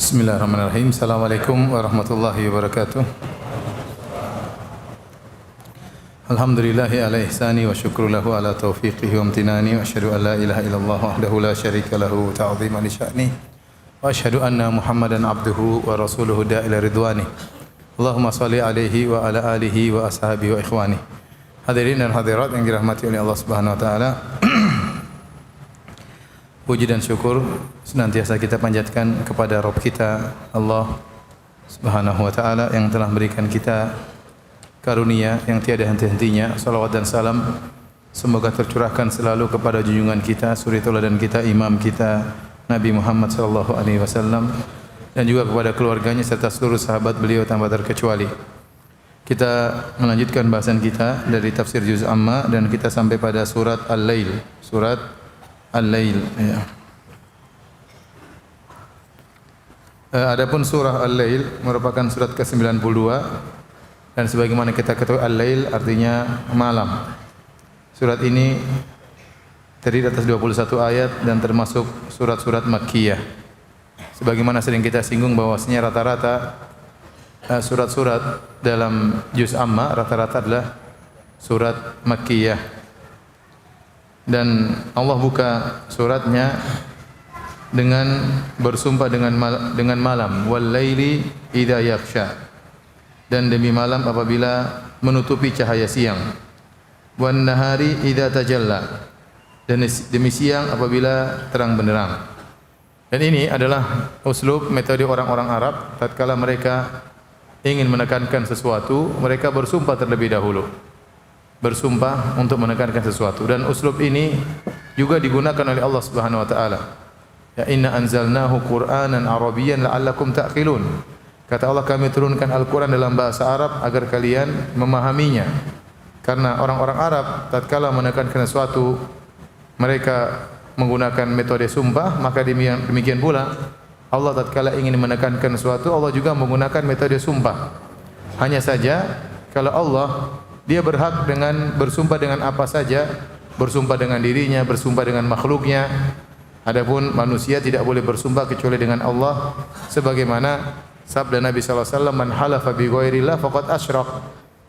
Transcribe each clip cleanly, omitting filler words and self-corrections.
Bismillahirrahmanirrahim. Assalamualaikum warahmatullahi wabarakatuh. Alhamdulillahi ala ihsani wa syukru lahu ala taufiqihi wa amtinani wa asyhadu an la ilaha illallah wahdahu la syarika lahu ta'ziman li sya'ni wa asyhadu anna Muhammadan abduhu wa rasuluhu da'ila ridwani. Allahumma shalli alaihi wa ala alihi wa ashabihi wa ikhwani. Hadirin dan hadirat yang dirahmati oleh Allah Subhanahu wa taala. Puji dan syukur senantiasa kita panjatkan kepada Rabb kita Allah Subhanahu wa taala yang telah berikan kita karunia yang tiada henti-hentinya. Salawat dan salam semoga tercurahkan selalu kepada junjungan kita, suri tauladan kita, imam kita Nabi Muhammad sallallahu alaihi wasallam dan juga kepada keluarganya serta seluruh sahabat beliau tanpa terkecuali. Kita melanjutkan bahasan kita dari tafsir juz amma dan kita sampai pada surat Al-Lail. Surat Al-Lail, ya. Adapun surah Al-Lail merupakan surat ke-92 dan sebagaimana kita ketahui Al-Lail artinya malam. Surat ini terdiri atas 21 ayat dan termasuk surat-surat Makkiyah. Sebagaimana sering kita singgung bahwasanya rata-rata surat-surat dalam juz amma rata-rata adalah surat Makkiyah. Dan Allah buka suratnya dengan bersumpah dengan malam, wal laili idza yaghsha, dan demi malam apabila menutupi cahaya siang, wan nahari idza tajalla, dan demi siang apabila terang benderang. Dan ini adalah uslub metode orang-orang Arab tatkala mereka ingin menekankan sesuatu, mereka bersumpah terlebih dahulu. Bersumpah untuk menekankan sesuatu, dan uslub ini juga digunakan oleh Allah Subhanahu wa taala. Ya inna anzalnahu Qur'anan Arabiyyan la'allakum ta'qilun. Kata Allah, kami turunkan Al-Qur'an dalam bahasa Arab agar kalian memahaminya. Karena orang-orang Arab tatkala menekankan sesuatu mereka menggunakan metode sumpah, maka demikian pula Allah tatkala ingin menekankan sesuatu, Allah juga menggunakan metode sumpah. Hanya saja kalau Allah dia berhak dengan bersumpah dengan apa saja, bersumpah dengan dirinya, bersumpah dengan makhluknya. Adapun manusia tidak boleh bersumpah kecuali dengan Allah, sebagaimana sabda Nabi sallallahu alaihi wasallam, "Man halafa bi ghairillah faqad asyrak."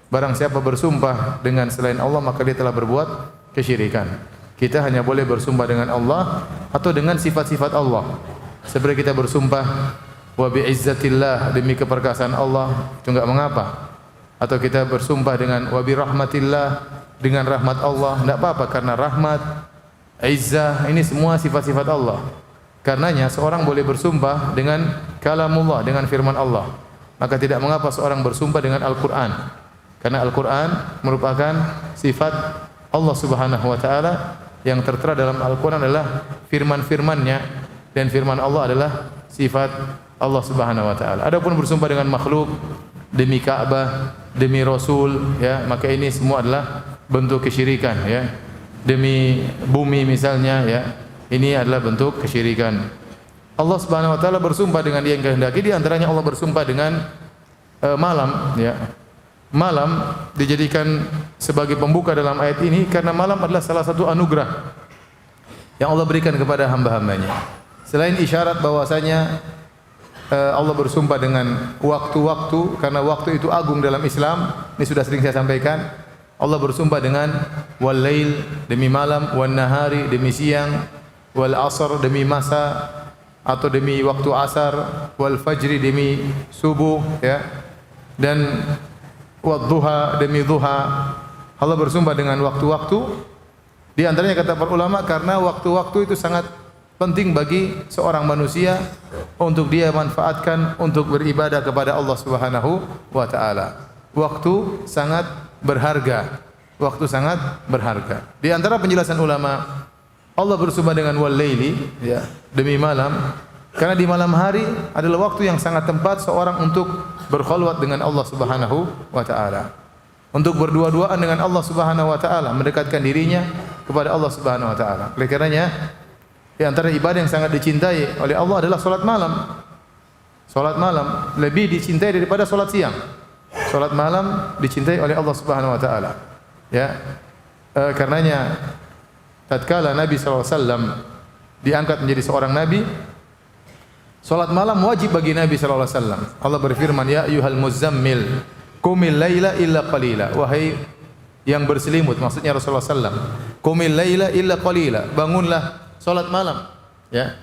Barang siapa bersumpah dengan selain Allah maka dia telah berbuat kesyirikan. Kita hanya boleh bersumpah dengan Allah atau dengan sifat-sifat Allah. Seperti kita bersumpah wa bi izzatillah, demi keperkasaan Allah, itu enggak mengapa. Atau kita bersumpah dengan wa bi rahmatillah, dengan rahmat Allah, tidak apa-apa, karena rahmat, izzah ini semua sifat-sifat Allah. Karenanya seorang boleh bersumpah dengan kalamullah, dengan firman Allah. Maka tidak mengapa seorang bersumpah dengan Al-Qur'an. Karena Al-Qur'an merupakan sifat Allah Subhanahu wa taala, yang tertera dalam Al-Qur'an adalah firman-firman-Nya, dan firman Allah adalah sifat Allah Subhanahu wa taala. Adapun bersumpah dengan makhluk, demi Ka'bah, demi Rasul, ya, maka ini semua adalah bentuk kesyirikan, ya. Demi bumi misalnya, ya, ini adalah bentuk kesyirikan. Allah Subhanahu wa taala bersumpah dengan Dia yang kehendaki, di antaranya Allah bersumpah dengan malam, ya. Malam dijadikan sebagai pembuka dalam ayat ini karena malam adalah salah satu anugerah yang Allah berikan kepada hamba-hambanya. Selain isyarat bahwasanya Allah bersumpah dengan waktu-waktu, karena waktu itu agung dalam Islam. Ini sudah sering saya sampaikan. Allah bersumpah dengan wal lail, demi malam, wan nahari, demi siang, wal asr, demi masa atau demi waktu asar, wal fajri, demi subuh, ya, dan wad duha, demi duha. Allah bersumpah dengan waktu-waktu. Di antaranya kata para ulama karena waktu-waktu itu sangat penting bagi seorang manusia untuk dia manfaatkan untuk beribadah kepada Allah Subhanahu wa taala. Waktu sangat berharga. Waktu sangat berharga. Di antara penjelasan ulama, Allah bersumpah dengan wal laili, ya, demi malam, karena di malam hari adalah waktu yang sangat tepat seorang untuk berkhulwat dengan Allah Subhanahu wa taala. Untuk berdua-duaan dengan Allah Subhanahu wa taala, mendekatkan dirinya kepada Allah Subhanahu wa taala. Oleh karenanya di antara ibadah yang sangat dicintai oleh Allah adalah salat malam. Salat malam lebih dicintai daripada salat siang. Salat malam dicintai oleh Allah Subhanahu wa taala. Ya. Karenanya tatkala Nabi sallallahu alaihi wasallam diangkat menjadi seorang nabi, Salat malam wajib bagi Nabi sallallahu alaihi wasallam. Allah berfirman, "Ya ayyuhal muzammil, qumil laila illa qalila." Wahai yang berselimut, maksudnya Rasulullah sallallahu alaihi wasallam. Qumil laila illa qalila. Bangunlah salat malam, ya.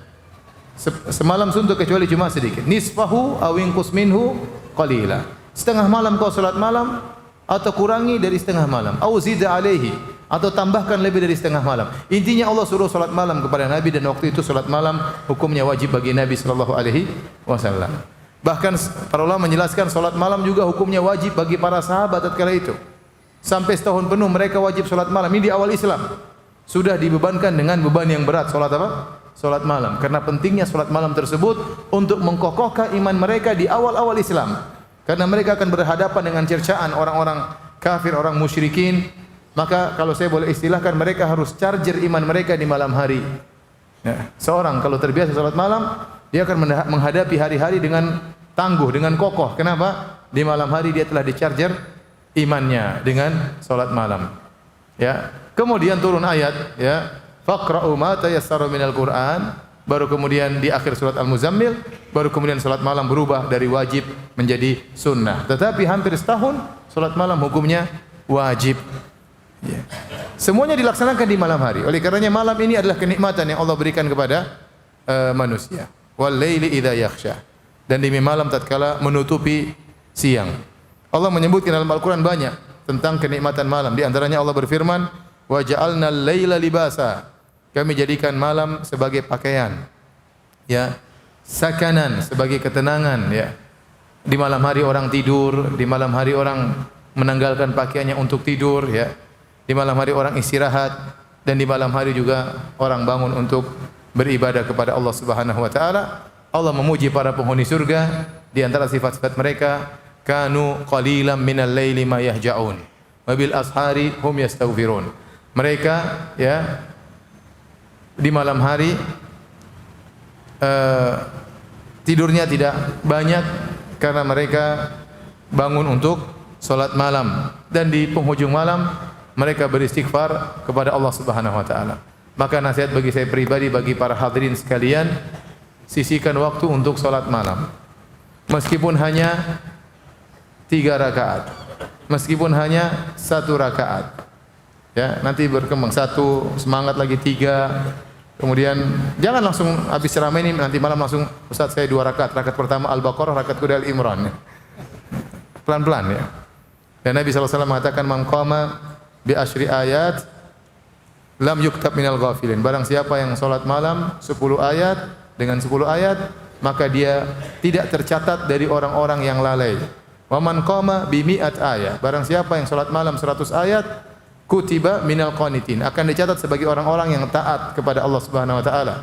Semalam suntuk kecuali cuma sedikit. Nisfahu aw inqus minhu qalila. Setengah malam kau salat malam atau kurangi dari setengah malam. Au zid alaihi, atau tambahkan lebih dari setengah malam. Intinya Allah suruh salat malam kepada Nabi, dan waktu itu salat malam hukumnya wajib bagi Nabi sallallahu alaihi wasallam. Bahkan para ulama menjelaskan salat malam juga hukumnya wajib bagi para sahabat tatkala itu. Sampai setahun penuh mereka wajib salat malam. Ini di awal Islam. Sudah dibebankan dengan beban yang berat. Salat apa? Salat malam. Karena pentingnya salat malam tersebut untuk mengkokohkan iman mereka di awal-awal Islam. Karena mereka akan berhadapan dengan cercaan orang-orang kafir, orang musyrikin. Maka kalau saya boleh istilahkan, mereka harus charger iman mereka di malam hari. Ya. Seorang kalau terbiasa salat malam, dia akan menghadapi hari-hari dengan tangguh, dengan kokoh. Kenapa? Di malam hari dia telah di-charger imannya dengan salat malam. Ya. Kemudian turun ayat, ya. Faqra'u ma tayassara minal Qur'an. Baru kemudian di akhir surat Al-Muzammil, baru kemudian salat malam berubah dari wajib menjadi sunnah. Tetapi hampir setahun salat malam hukumnya wajib. Ya. Semuanya dilaksanakan di malam hari. Oleh karenanya malam ini adalah kenikmatan yang Allah berikan kepada manusia. Wal laili idza yakhsha. Dan demi malam tatkala menutupi siang. Allah menyebutkan dalam Al-Qur'an banyak tentang kenikmatan malam. Di antaranya Allah berfirman, "Wa ja'alnal laila libasa." Kami jadikan malam sebagai pakaian. Ya. Sakanan, sebagai ketenangan, ya. Di malam hari orang tidur, di malam hari orang menanggalkan pakaiannya untuk tidur, ya. Di malam hari orang istirahat, dan di malam hari juga orang bangun untuk beribadah kepada Allah Subhanahu wa taala. Allah memuji para penghuni surga, di antara sifat-sifat mereka, kanu qalilan minal laili ma yahja'un wa bil ashari hum yastaghfirun. Mereka, ya, di malam hari tidurnya tidak banyak karena mereka bangun untuk salat malam, dan di penghujung malam mereka beristighfar kepada Allah Subhanahu wa taala. Maka nasihat bagi saya pribadi, bagi para hadirin sekalian, sisihkan waktu untuk salat malam. Meskipun hanya 3 rakaat, meskipun hanya 1 rakaat. Ya, nanti berkembang 1, semangat lagi 3. Kemudian jangan langsung habis ceramah ini nanti malam langsung, Ustaz saya 2 rakaat. Rakaat pertama Al-Baqarah, rakaat kedua Al-Imran. Pelan-pelan, ya. Dan Nabi SAW mengatakan, "Man qama bi asyri ayat lam yuktab minal ghafilin." Barang siapa yang salat malam 10 ayat, dengan 10 ayat, maka dia tidak tercatat dari orang-orang yang lalai. Wa man qama bi mi'at ayat. Barang siapa yang salat malam 100 ayat, kutiba minal qanitin, akan dicatat sebagai orang-orang yang taat kepada Allah Subhanahu wa taala.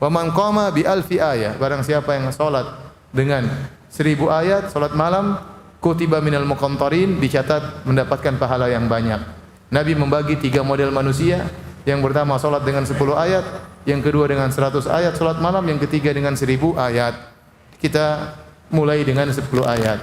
Wa man qama bi alfi ayat. Barang siapa yang salat dengan 1000 ayat salat malam, kutiba minal muqantarin, dicatat mendapatkan pahala yang banyak. Nabi membagi 3 model manusia. Yang pertama salat dengan 10 ayat, yang kedua dengan 100 ayat salat malam, yang ketiga dengan 1000 ayat. Kita mulai dengan 10 ayat.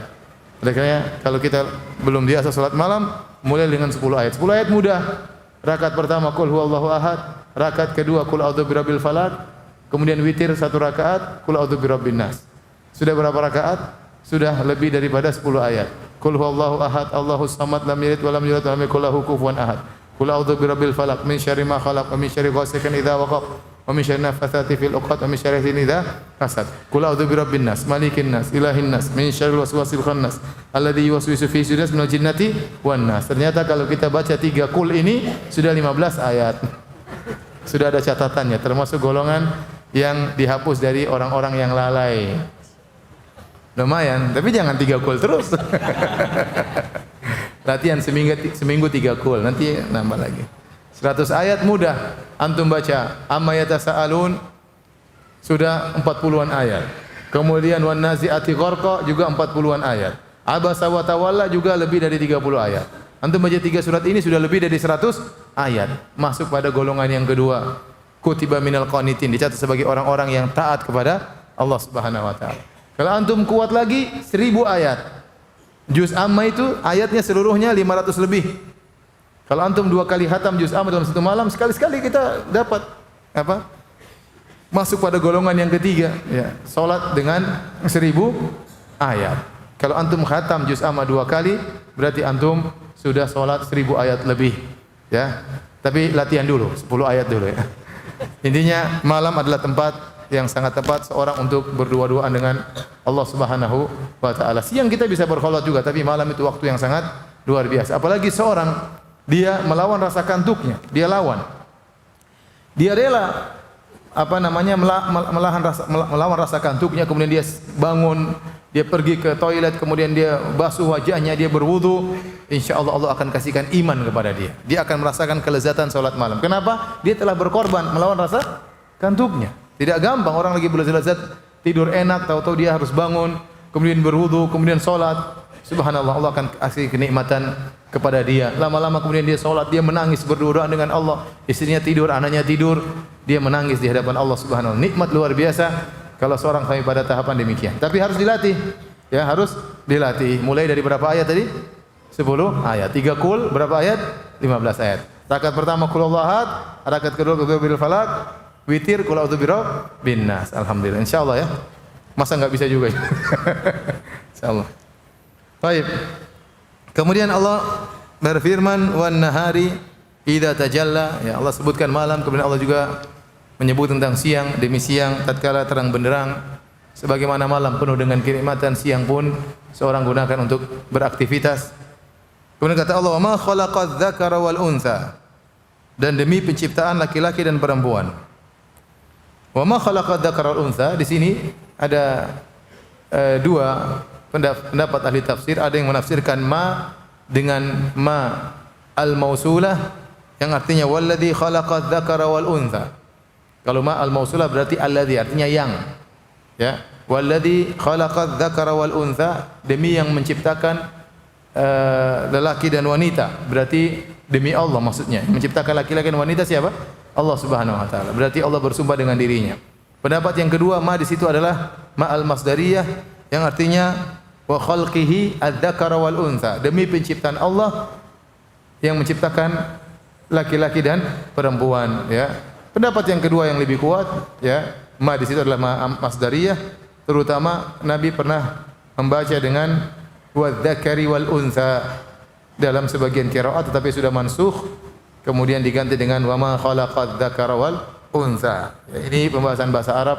Oleh karena kalau kita belum biasa salat malam, mulai dengan 10 ayat. 10 ayat mudah. Rakaat pertama qul huwallahu ahad, rakaat kedua qul a'udzu birabbil falaq, kemudian witir 1 rakaat qul a'udzu birabbin nas. Sudah berapa rakaat? Sudah lebih daripada 10 ayat. Qul huwallahu ahad, Allahus samad, lam yalid wa lam yulad wa lam yakul lahu kufuwan ahad. Qul a'udzu birabbil falaq min syarri ma khalaq wa min syarri ghasiqin idza waqab wa min syarri naffatsati fil 'uqad wa min syarri hasidin idza hasad. Qul a'udzu birabbin nas, malikin nas, ilahin nas, min syarril waswasil khannas alladzi yuwaswisu fi suduris minal jinnati wan nas. Ternyata kalau kita baca 3 qul ini sudah 15 ayat. Sudah ada catatannya, termasuk golongan yang dihapus dari orang-orang yang lalai. Lumayan, tapi jangan 3 qul terus. Latihan seminggu 3 qul, nanti nambah lagi. 100 ayat mudah. Antum baca amma yatasaalun sudah 40-an ayat. Kemudian wan nazi'ati gharqa juga 40-an ayat. Abasa wa tawalla juga lebih dari 30 ayat. Antum baca 3 surat ini sudah lebih dari 100 ayat. Masuk pada golongan yang kedua. Kutiba minal qanitin, dicatat sebagai orang-orang yang taat kepada Allah Subhanahu wa taala. Kalau antum kuat lagi 1000 ayat. Juz amma itu ayatnya seluruhnya 500 lebih. Kalau antum 2 kali hatam juz amma dalam 1 malam, sekali-sekali kita dapat apa? masuk pada golongan yang ketiga, ya. Salat dengan 1000 ayat. Kalau antum khatam juz amma 2 kali, berarti antum sudah salat 1000 ayat lebih, ya. Tapi latihan dulu, 10 ayat dulu, ya. Intinya malam adalah tempat yang sangat tepat seorang untuk berdua-duaan dengan Allah Subhanahu wa taala. Siang kita bisa berkholat juga, tapi malam itu waktu yang sangat luar biasa. Apalagi seorang dia melawan rasa kantuknya, dia lawan. Dia rela melawan rasa kantuknya, kemudian dia bangun, dia pergi ke toilet, kemudian dia basuh wajahnya, dia berwudu, insyaallah Allah akan kasihkan iman kepada dia. Dia akan merasakan kelezatan salat malam. Kenapa? Dia telah berkorban melawan rasa kantuknya. Tidak gampang orang lagi berlezat tidur enak, tahu-tahu dia harus bangun, kemudian berwudu, kemudian salat. Subhanallah, Allah akan kasih kenikmatan kepada dia. Lama-lama kemudian dia salat, dia menangis berdua dengan Allah. Istrinya tidur, anaknya tidur, dia menangis di hadapan Allah Subhanahu wa taala. Nikmat luar biasa kalau seorang sampai pada tahapan demikian. Tapi harus dilatih. Ya, harus dilatih. Mulai dari berapa ayat tadi? 10 ayat. 3 kul berapa ayat? 15 ayat. Rakaat pertama qul huwallahu ahad, rakaat kedua qul huwal falaq, witir qul a'udzu birabbin nas. Alhamdulillah. Insyaallah ya. Masa enggak bisa juga? Insyaallah. Baik. Kemudian Allah berfirman wan nahari idza tajalla, ya Allah sebutkan malam, kemudian Allah juga menyebut tentang siang, demi siang tatkala terang benderang, sebagaimana malam penuh dengan kenikmatan, siang pun seorang gunakan untuk beraktivitas. Kemudian kata Allah, "Wa ma khalaqadz dzakara wal untha." Dan demi penciptaan laki-laki dan perempuan. Wa ma khalaqadz dzakara wal untha, di sini ada dua pendapat ahli tafsir. Ada yang menafsirkan ma dengan ma al-mausulah yang artinya walladzi khalaqadz dzakara wal untha. Kalau ma al-mausulah berarti alladzi, artinya yang. Ya, walladzi khalaqadz dzakara wal untha, demi yang menciptakan lelaki dan wanita. Berarti demi Allah maksudnya. Menciptakan laki-laki dan wanita siapa? Allah Subhanahu wa taala. Berarti Allah bersumpah dengan dirinya. Pendapat yang kedua, ma di situ adalah ma al-masdariyah yang artinya wa khalqihi adz-dzakara wal untha, demi penciptaan Allah yang menciptakan laki-laki dan perempuan, ya. Pendapat yang kedua yang lebih kuat, ya, ma di situ adalah ma masdariyah, terutama Nabi pernah membaca dengan wadz-dzakari wal untha dalam sebagian qiraat, tetapi sudah mansukh kemudian diganti dengan wa ma khalaqadz dzakara wal untha. Ya, ini pembahasan bahasa Arab,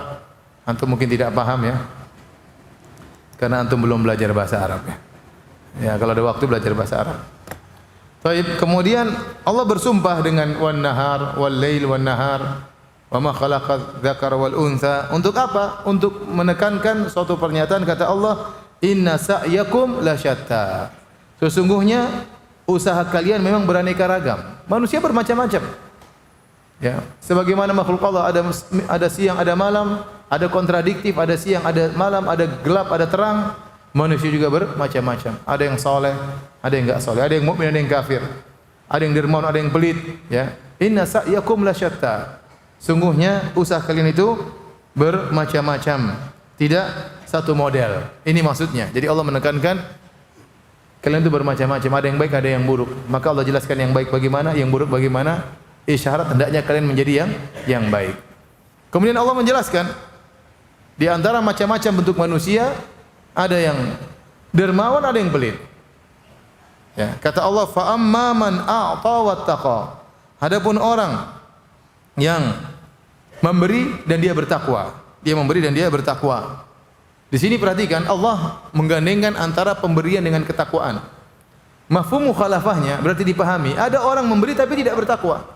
antum mungkin tidak paham, ya. Karena antum belum belajar bahasa Arab, ya. Ya, kalau ada waktu belajar bahasa Arab. Baik, kemudian Allah bersumpah dengan wan nahar wal lail wan nahar wa ma khalaqadz dzakara wal untha. Untuk apa? Untuk menekankan suatu pernyataan, kata Allah, inna sa'yakum lasyatta. Sesungguhnya usaha kalian memang beraneka ragam. Manusia bermacam-macam. Ya, sebagaimana makhluk Allah ada siang, ada malam, ada kontradiktif, ada siang, ada malam, ada gelap, ada terang. Manusia juga bermacam-macam. Ada yang saleh, ada yang enggak saleh, ada yang mukmin, ada yang kafir. Ada yang dermawan, ada yang pelit, ya. Inna sa'yakum lasyatta. Sungguhnya usaha kalian itu bermacam-macam, tidak satu model. Ini maksudnya. Jadi Allah menekankan kalian itu bermacam-macam, ada yang baik, ada yang buruk. Maka Allah jelaskan yang baik bagaimana, yang buruk bagaimana. Isyarat hendaknya kalian menjadi yang baik. Kemudian Allah menjelaskan di antara macam-macam bentuk manusia, ada yang dermawan, ada yang pelit. Ya, kata Allah, fa amma man a'ta wattaqa. Adapun orang yang memberi dan dia bertakwa. Dia memberi dan dia bertakwa. Di sini perhatikan, Allah menggandengkan antara pemberian dengan ketakwaan. Mafhum mukhalafahnya berarti dipahami. Ada orang memberi tapi tidak bertakwa.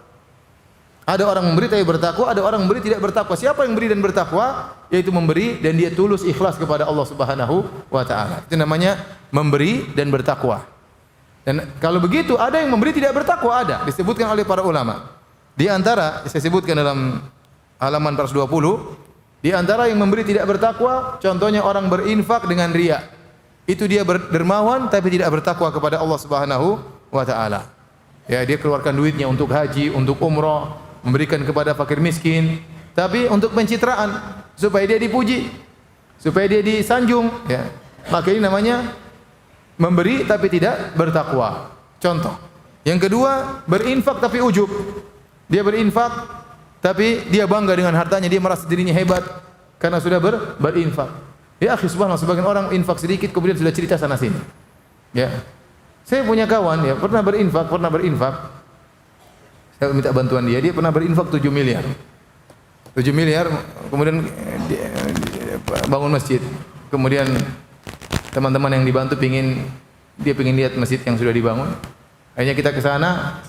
Ada orang memberi tapi bertakwa, ada orang memberi tidak bertakwa. Siapa yang beri dan bertakwa? Yaitu memberi dan dia tulus ikhlas kepada Allah Subhanahu wa taala. Itu namanya memberi dan bertakwa. Dan kalau begitu ada yang memberi tidak bertakwa, ada disebutkan oleh para ulama. Di antara saya sebutkan dalam halaman 120, di antara yang memberi tidak bertakwa, contohnya orang berinfak dengan riya. Itu dia dermawan tapi tidak bertakwa kepada Allah Subhanahu wa taala. Ya, dia keluarkan duitnya untuk haji, untuk umrah, memberikan kepada fakir miskin, tapi untuk pencitraan, supaya dia dipuji, supaya dia disanjung, ya. Maka ini namanya memberi tapi tidak bertakwa. Contoh. Yang kedua, berinfak tapi ujub. Dia berinfak tapi dia bangga dengan hartanya, dia merasa dirinya hebat karena sudah berinfak. Ya akhi, subhanallah, sebagian orang infak sedikit kemudian sudah cerita sana sini. Ya. Saya punya kawan ya, pernah berinfak. Saya minta bantuan dia pernah berinfak 7 miliar. 7 miliar kemudian dia bangun masjid. Kemudian teman-teman yang dibantu dia pingin lihat masjid yang sudah dibangun. Akhirnya kita ke sana.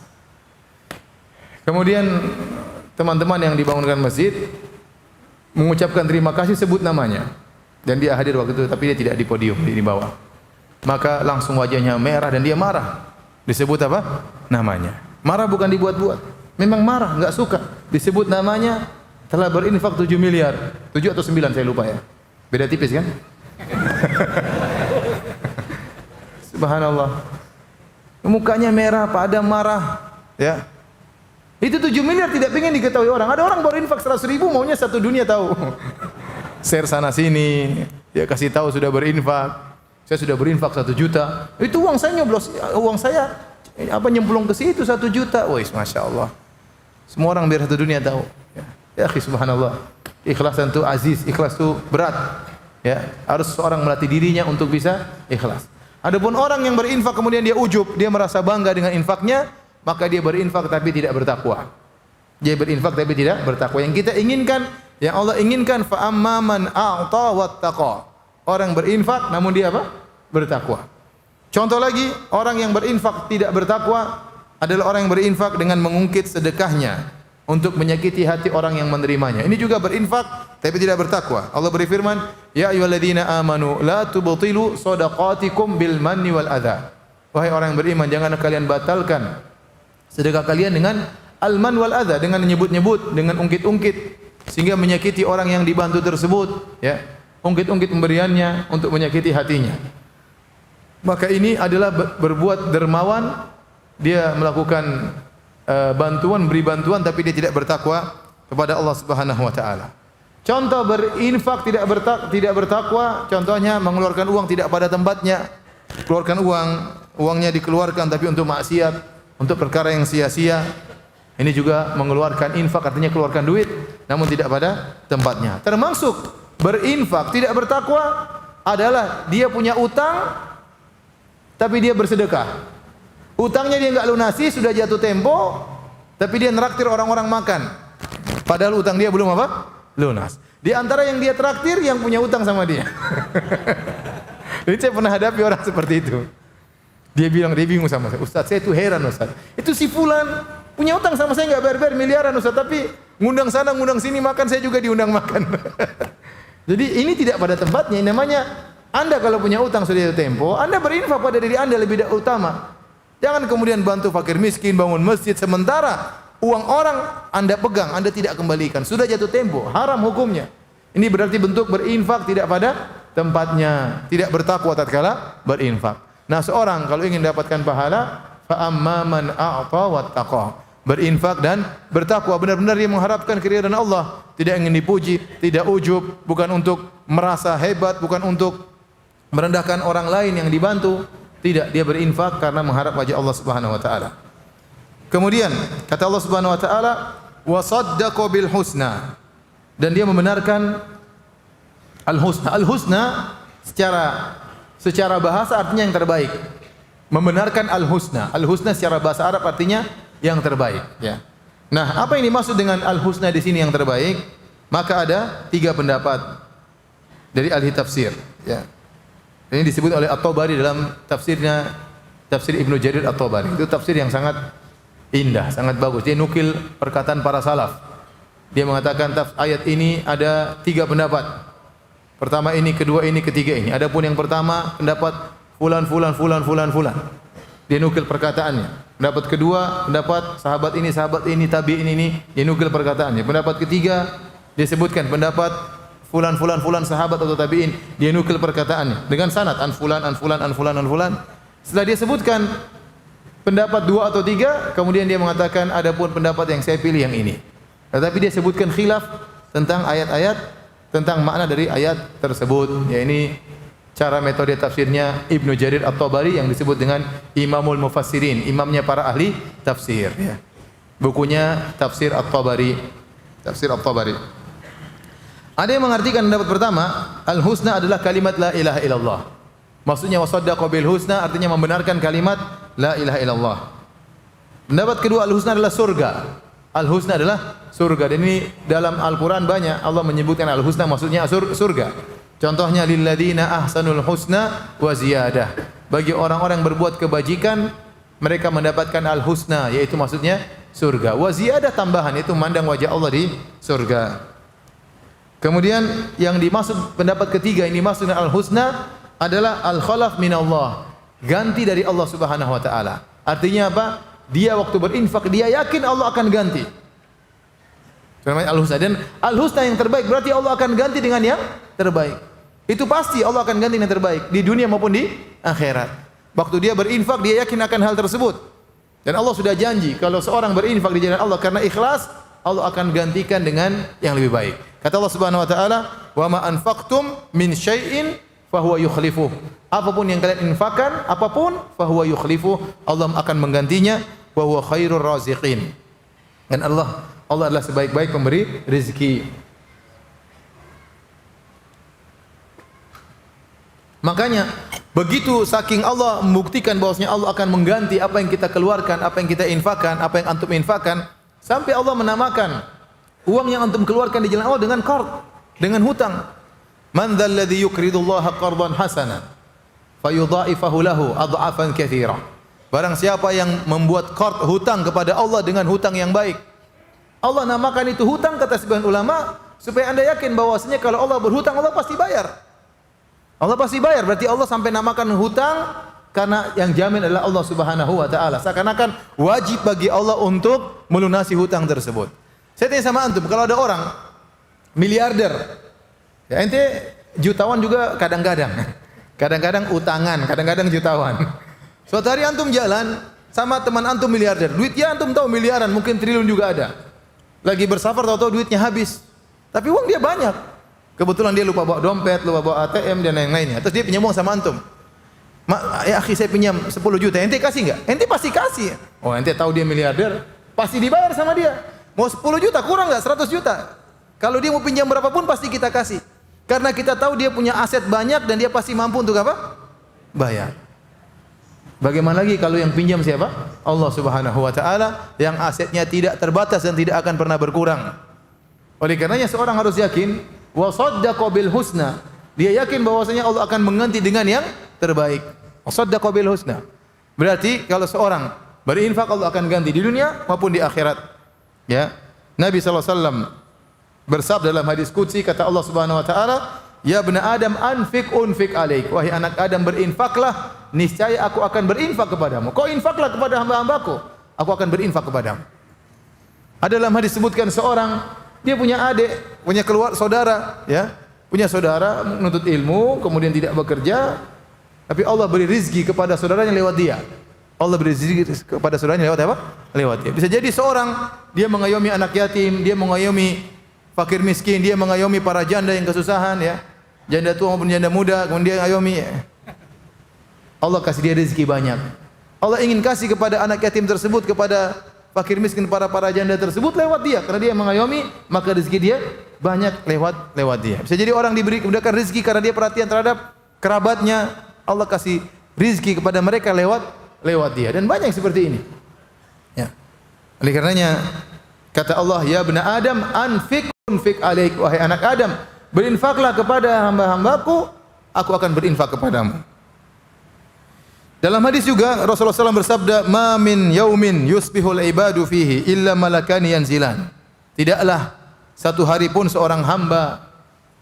Kemudian teman-teman yang dibangunkan masjid mengucapkan terima kasih, sebut namanya. Dan dia hadir waktu itu, tapi dia tidak di podium, di bawah. Maka langsung wajahnya merah dan dia marah. Disebut apa? Namanya. Marah bukan dibuat-buat. Memang marah, enggak suka. Disebut namanya, telah berinfak 7 miliar. 7 atau 9 saya lupa ya. Beda tipis kan? Subhanallah. Mukanya merah, padam marah, ya. Itu 7 miliar tidak pengen diketahui orang. Ada orang baru infak 100 ribu maunya satu dunia tahu. Share sana sini, dia kasih tahu sudah berinfak. Saya sudah berinfak 1 juta. Itu uang saya nyoblos, uang saya nyemplung ke situ 1 juta. Wih, masya Allah. Semua orang biar satu dunia tahu. Ya, akhi, subhanallah. Ikhlas itu aziz, ikhlas itu berat. Ya, harus seorang melatih dirinya untuk bisa ikhlas. Adapun orang yang berinfak kemudian dia ujub, dia merasa bangga dengan infaknya, maka dia berinfak tapi tidak bertakwa. Dia berinfak tapi tidak bertakwa. Yang kita inginkan, yang Allah inginkan, fa amman a'ta wattaqa. Orang berinfak namun dia apa? Bertakwa. Contoh lagi, orang yang berinfak tidak bertakwa adalah orang yang berinfak dengan mengungkit sedekahnya untuk menyakiti hati orang yang menerimanya. Ini juga berinfak tapi tidak bertakwa. Allah berfirman, "Ya ayyuhalladzina amanu la tubtilu shadaqatikum bil manni wal adza." Wahai orang yang beriman, jangan kalian batalkan sedekah kalian dengan al-man wal adza, dengan menyebut-nyebut, dengan ungkit-ungkit sehingga menyakiti orang yang dibantu tersebut, ya. Ungkit-ungkit pemberiannya untuk menyakiti hatinya. Maka ini adalah berbuat dermawan, dia melakukan bantuan, beri bantuan tapi dia tidak bertakwa kepada Allah Subhanahu wa taala. Contoh berinfak tidak bertakwa, contohnya mengeluarkan uang tidak pada tempatnya. Keluarkan uangnya dikeluarkan tapi untuk maksiat, untuk perkara yang sia-sia. Ini juga mengeluarkan infak, artinya keluarkan duit namun tidak pada tempatnya. Termasuk berinfak tidak bertakwa adalah dia punya utang tapi dia bersedekah. Utangnya dia enggak lunasi, sudah jatuh tempo, tapi dia neraktir orang-orang makan. Padahal utang dia belum apa? Lunas. Di antara yang dia traktir yang punya utang sama dia. Jadi saya pernah hadapi orang seperti itu. Dia bingung sama saya, "Ustaz, saya itu heran Ustaz. Itu si fulan punya utang sama saya enggak bayar-bayar miliaran Ustaz, tapi ngundang sana, ngundang sini makan, saya juga diundang makan." Jadi ini tidak pada tempatnya. Ini namanya Anda kalau punya utang sudah jatuh tempo, Anda berinfak pada diri Anda lebih utama. Jangan kemudian bantu fakir miskin, bangun masjid, sementara uang orang Anda pegang, Anda tidak kembalikan. Sudah jatuh tempo, haram hukumnya. Ini berarti bentuk berinfak tidak pada tempatnya, tidak bertakwa tatkala berinfak. Nah, seorang kalau ingin dapatkan pahala, fa amman a'ta wattaqa. Berinfak dan bertakwa, benar-benar dia mengharapkan keridhaan Allah, tidak ingin dipuji, tidak ujub, bukan untuk merasa hebat, bukan untuk merendahkan orang lain yang dibantu. Tidak, dia berinfak karena mengharap wajah Allah Subhanahu wa taala. Kemudian kata Allah Subhanahu wa taala, "Wa saddaqa bil husna." Dan dia membenarkan al-husna. Al-husna secara bahasa artinya yang terbaik. Membenarkan al-husna. Al-husna secara bahasa Arab artinya yang terbaik, ya. Nah, apa yang dimaksud dengan al-husna di sini yang terbaik? Maka ada 3 pendapat dari ahli tafsir, ya. Ini disebut oleh At-Tabari dalam tafsirnya, tafsir Ibnu Jarir At-Tabari. Itu tafsir yang sangat indah, sangat bagus. Dia nukil perkataan para salaf. Dia mengatakan ayat ini ada 3 pendapat. Pertama ini, kedua ini, ketiga ini. Adapun yang pertama pendapat fulan. Dia nukil perkataannya. Pendapat kedua, pendapat sahabat ini, tabi'in ini. Dia nukil perkataannya. Pendapat ketiga, dia sebutkan pendapat fulan sahabat atau tabi'in, dia nukil perkataannya dengan sanad an fulan. Setelah dia sebutkan pendapat 2 atau 3, kemudian dia mengatakan adapun pendapat yang saya pilih yang ini. Tetapi dia sebutkan khilaf tentang ayat-ayat, tentang makna dari ayat tersebut. Ya, ini cara metode tafsirnya Ibnu Jarir At-Tabari yang disebut dengan Imamul Mufassirin, imamnya para ahli tafsir, ya. Bukunya Tafsir At-Tabari. Tafsir At-Tabari. Ada yang mengartikan pendapat pertama, al-husna adalah kalimat la ilaha illallah. Maksudnya wasaddaqa bil husna artinya membenarkan kalimat la ilaha illallah. Pendapat kedua, al-husna adalah surga. Al-husna adalah surga. Dan ini dalam Al-Quran banyak Allah menyebutkan al-husna maksudnya surga. Contohnya lilladzina ahsanul husna wa ziyadah. Bagi orang-orang yang berbuat kebajikan, mereka mendapatkan al-husna, yaitu maksudnya surga. Wa ziyadah tambahan, itu memandang wajah Allah di surga. Kemudian yang dimaksud pendapat ketiga ini maksudnya al-husna adalah al-khalaf minallah. Ganti dari Allah Subhanahu wa taala. Artinya apa? Dia waktu berinfak dia yakin Allah akan ganti. Namanya al-husna, dan al-husna yang terbaik berarti Allah akan ganti dengan yang terbaik. Itu pasti Allah akan ganti yang terbaik di dunia maupun di akhirat. Waktu dia berinfak dia yakin akan hal tersebut. Dan Allah sudah janji kalau seorang berinfak di jalan Allah karena ikhlas, Allah akan gantikan dengan yang lebih baik. Kata Allah Subhanahu wa taala, "Wa ma anfaqtum min syai'in fahuwa yukhlifuh." Apapun yang kalian infakkan, apapun fahuwa yukhlifuh, Allah akan menggantinya, wa huwa khairur raziqin. Dan Allah adalah sebaik-baik pemberi rezeki. Makanya begitu saking Allah membuktikan bahwasanya Allah akan mengganti apa yang kita keluarkan, apa yang kita infakkan, apa yang antum infakkan, sampai Allah menamakan uang yang antum keluarkan di jalan Allah dengan qard, dengan hutang. Man dzal ladzi yuqridullaha qardan hasanan fayudha'ifahu lahu adha'afan katsira. Barang siapa yang membuat qard hutang kepada Allah dengan hutang yang baik. Allah namakan itu hutang kata sebagian ulama supaya Anda yakin bahwasanya kalau Allah berhutang Allah pasti bayar. Allah pasti bayar, berarti Allah sampai namakan hutang karena yang jamin adalah Allah Subhanahu wa taala. Seakan-akan wajib bagi Allah untuk melunasi hutang tersebut. Saya tanya sama antum, kalau ada orang miliarder, ya ente jutawan juga kadang-kadang. Kadang-kadang utangan, kadang-kadang jutawan. Suatu hari antum jalan sama teman antum miliarder, duitnya antum tahu miliaran, mungkin triliun juga ada. Lagi bersafar tahu-tahu duitnya habis. Tapi uang dia banyak. Kebetulan dia lupa bawa dompet, lupa bawa ATM dan lain-lainnya. Terus dia pinjam uang sama antum. Ya akhi saya pinjam 10 juta, ente kasih enggak? Ente pasti kasih. Oh, ente tahu dia miliarder, pasti dibayar sama dia. Mau 10 juta kurang enggak? 100 juta. Kalau dia mau pinjam berapapun pasti kita kasih. Karena kita tahu dia punya aset banyak dan dia pasti mampu untuk apa? Bayar. Bagaimana lagi kalau yang pinjam siapa? Allah Subhanahu wa taala yang asetnya tidak terbatas dan tidak akan pernah berkurang. Oleh karenanya seorang harus yakin wa saddaqa bil husna. Dia yakin bahwasanya Allah akan mengganti dengan yang terbaik. Wa saddaqa bil husna. Berarti kalau seorang berinfak Allah akan ganti di dunia maupun di akhirat. Ya. Nabi sallallahu alaihi wasallam bersabda dalam hadis qudsi kata Allah Subhanahu wa taala, "Ya bani Adam anfiq unfiq alaik." Wahai anak Adam berinfaklah, niscaya aku akan berinfak kepadamu. Kau infaklah kepada hamba-hambaku, aku akan berinfak kepadamu. Ada dalam hadis disebutkan seorang dia punya adik, punya saudara, ya. Punya saudara menuntut ilmu, kemudian tidak bekerja, tapi Allah beri rezeki kepada saudaranya lewat dia. Allah beri rezeki kepada saudaranya lewat apa? Lewat dia. Bisa jadi seorang dia mengayomi anak yatim, dia mengayomi fakir miskin, dia mengayomi para janda yang kesusahan, ya. Janda tua maupun janda muda, kemudian dia ngayomi. Ya. Allah kasih dia rezeki banyak. Allah ingin kasih kepada anak yatim tersebut, kepada fakir miskin, para janda tersebut lewat dia, karena dia mengayomi, maka rezeki dia banyak lewat dia. Bisa jadi orang diberikan rezeki karena dia perhatian terhadap kerabatnya, Allah kasih rezeki kepada mereka lewat dia, dan banyak seperti ini. Ya. Oleh karenanya kata Allah, "Ya bani Adam anfiq unfiq alaik." Wahai anak Adam, berinfaklah kepada hamba-hambaku, aku akan berinfak kepadamu. Dalam hadis juga Rasulullah SAW bersabda, "Ma min yaumin yusbihul ibadu fihi illa malakani yanzilan." Tidaklah satu hari pun seorang hamba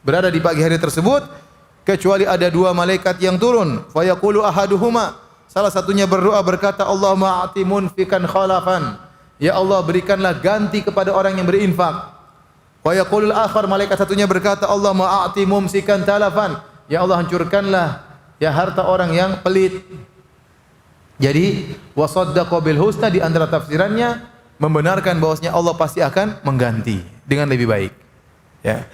berada di pagi hari tersebut kecuali ada dua malaikat yang turun. Fa yaqulu ahaduhuma, salah satunya berdoa berkata, "Allahumma a'ti munfikan khalafan." Ya Allah, berikanlah ganti kepada orang yang berinfak. Wa yaqulul akhar, malaikat satunya berkata, "Allahumma a'ti mumsikan talafan." Ya Allah, hancurkanlah ya harta orang yang pelit. Jadi wasaddaqa bil husna di antara tafsirannya membenarkan bahwasanya Allah pasti akan mengganti dengan lebih baik. Ya.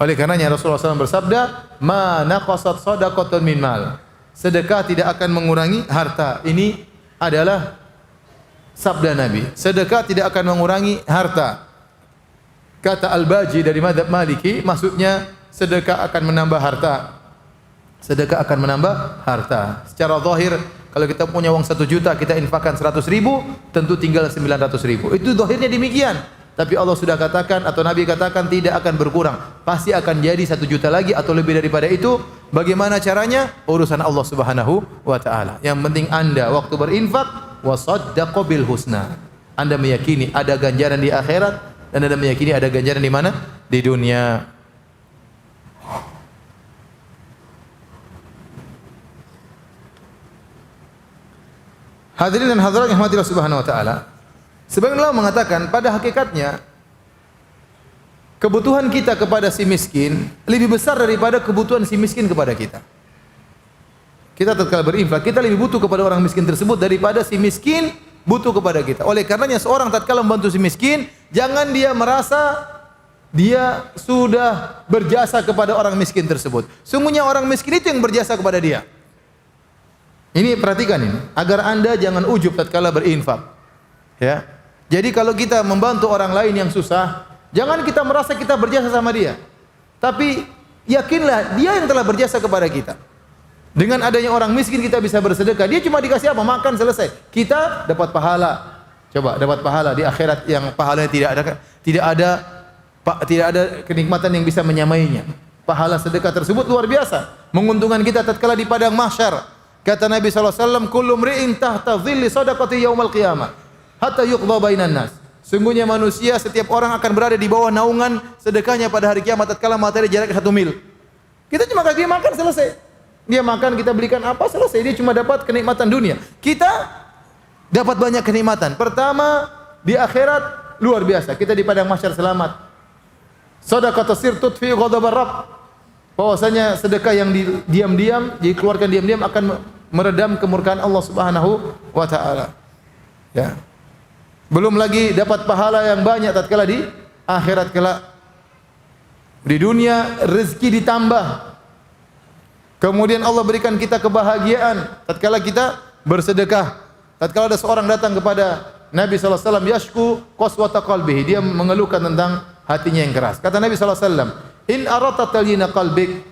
Oleh karenanya Rasulullah SAW bersabda, "Ma naqasat shadaqatun min mal." Sedekah tidak akan mengurangi harta. Ini adalah sabda Nabi. Sedekah tidak akan mengurangi harta. Kata Al-Baji dari mazhab Maliki, maksudnya sedekah akan menambah harta. Sedekah akan menambah harta. Secara zahir, kalau kita punya uang 1 juta, kita infakkan 100 ribu, tentu tinggal 900 ribu. Itu zahirnya demikian. Tapi Allah sudah katakan atau Nabi katakan tidak akan berkurang. Pasti akan jadi 1 juta lagi atau lebih daripada itu. Bagaimana caranya? Urusan Allah Subhanahu wa taala. Yang penting Anda waktu berinfak wasaddaqu bil husna. Anda meyakini ada ganjaran di akhirat dan Anda meyakini ada ganjaran di mana? Di dunia. Hadirin dan hadirat yang dirahmati Allah Subhanahu wa taala. Sebagian ulama mengatakan pada hakikatnya kebutuhan kita kepada si miskin lebih besar daripada kebutuhan si miskin kepada kita. Kita tatkala berinfak, kita lebih butuh kepada orang miskin tersebut daripada si miskin butuh kepada kita. Oleh karenanya seorang tatkala membantu si miskin, jangan dia merasa dia sudah berjasa kepada orang miskin tersebut. Sungguhnya orang miskin itu yang berjasa kepada dia. Ini perhatikan ini, agar Anda jangan ujub tatkala berinfak. Ya. Jadi kalau kita membantu orang lain yang susah, jangan kita merasa kita berjasa sama dia. Tapi yakinlah dia yang telah berjasa kepada kita. Dengan adanya orang miskin kita bisa bersedekah. Dia cuma dikasih apa? Makan, selesai. Kita dapat pahala. Coba dapat pahala di akhirat yang pahalanya tidak ada kenikmatan yang bisa menyamainya. Pahala sedekah tersebut luar biasa, menguntungkan kita tatkala di padang mahsyar. Kata Nabi SAW, kullu mri'in tahta dhilli sadaqati yaumal qiyamah hatta yuqda bainan nas. Sungguhnya manusia setiap orang akan berada di bawah naungan sedekahnya pada hari kiamat tatkala matahari jaraknya 1 mil. Kita cuma kasih dia makan, selesai. Dia makan, kita belikan apa, selesai. Dia cuma dapat kenikmatan dunia. Kita dapat banyak kenikmatan. Pertama, di akhirat luar biasa. Kita di padang mahsyar selamat. Shadaqatus sir tudfi ghadabar rabb. Bahwasanya sedekah yang diam-diam, dikeluarkan diam-diam akan meredam kemurkaan Allah Subhanahu wa taala. Ya. Belum lagi dapat pahala yang banyak tatkala di akhirat kelak. Di dunia rezeki ditambah. Kemudian Allah berikan kita kebahagiaan tatkala kita bersedekah. Tatkala ada seorang datang kepada Nabi sallallahu alaihi wasallam yashku qaswata qalbihi, dia mengeluhkan tentang hatinya yang keras. Kata Nabi sallallahu alaihi wasallam, "In aradta talyina qalbik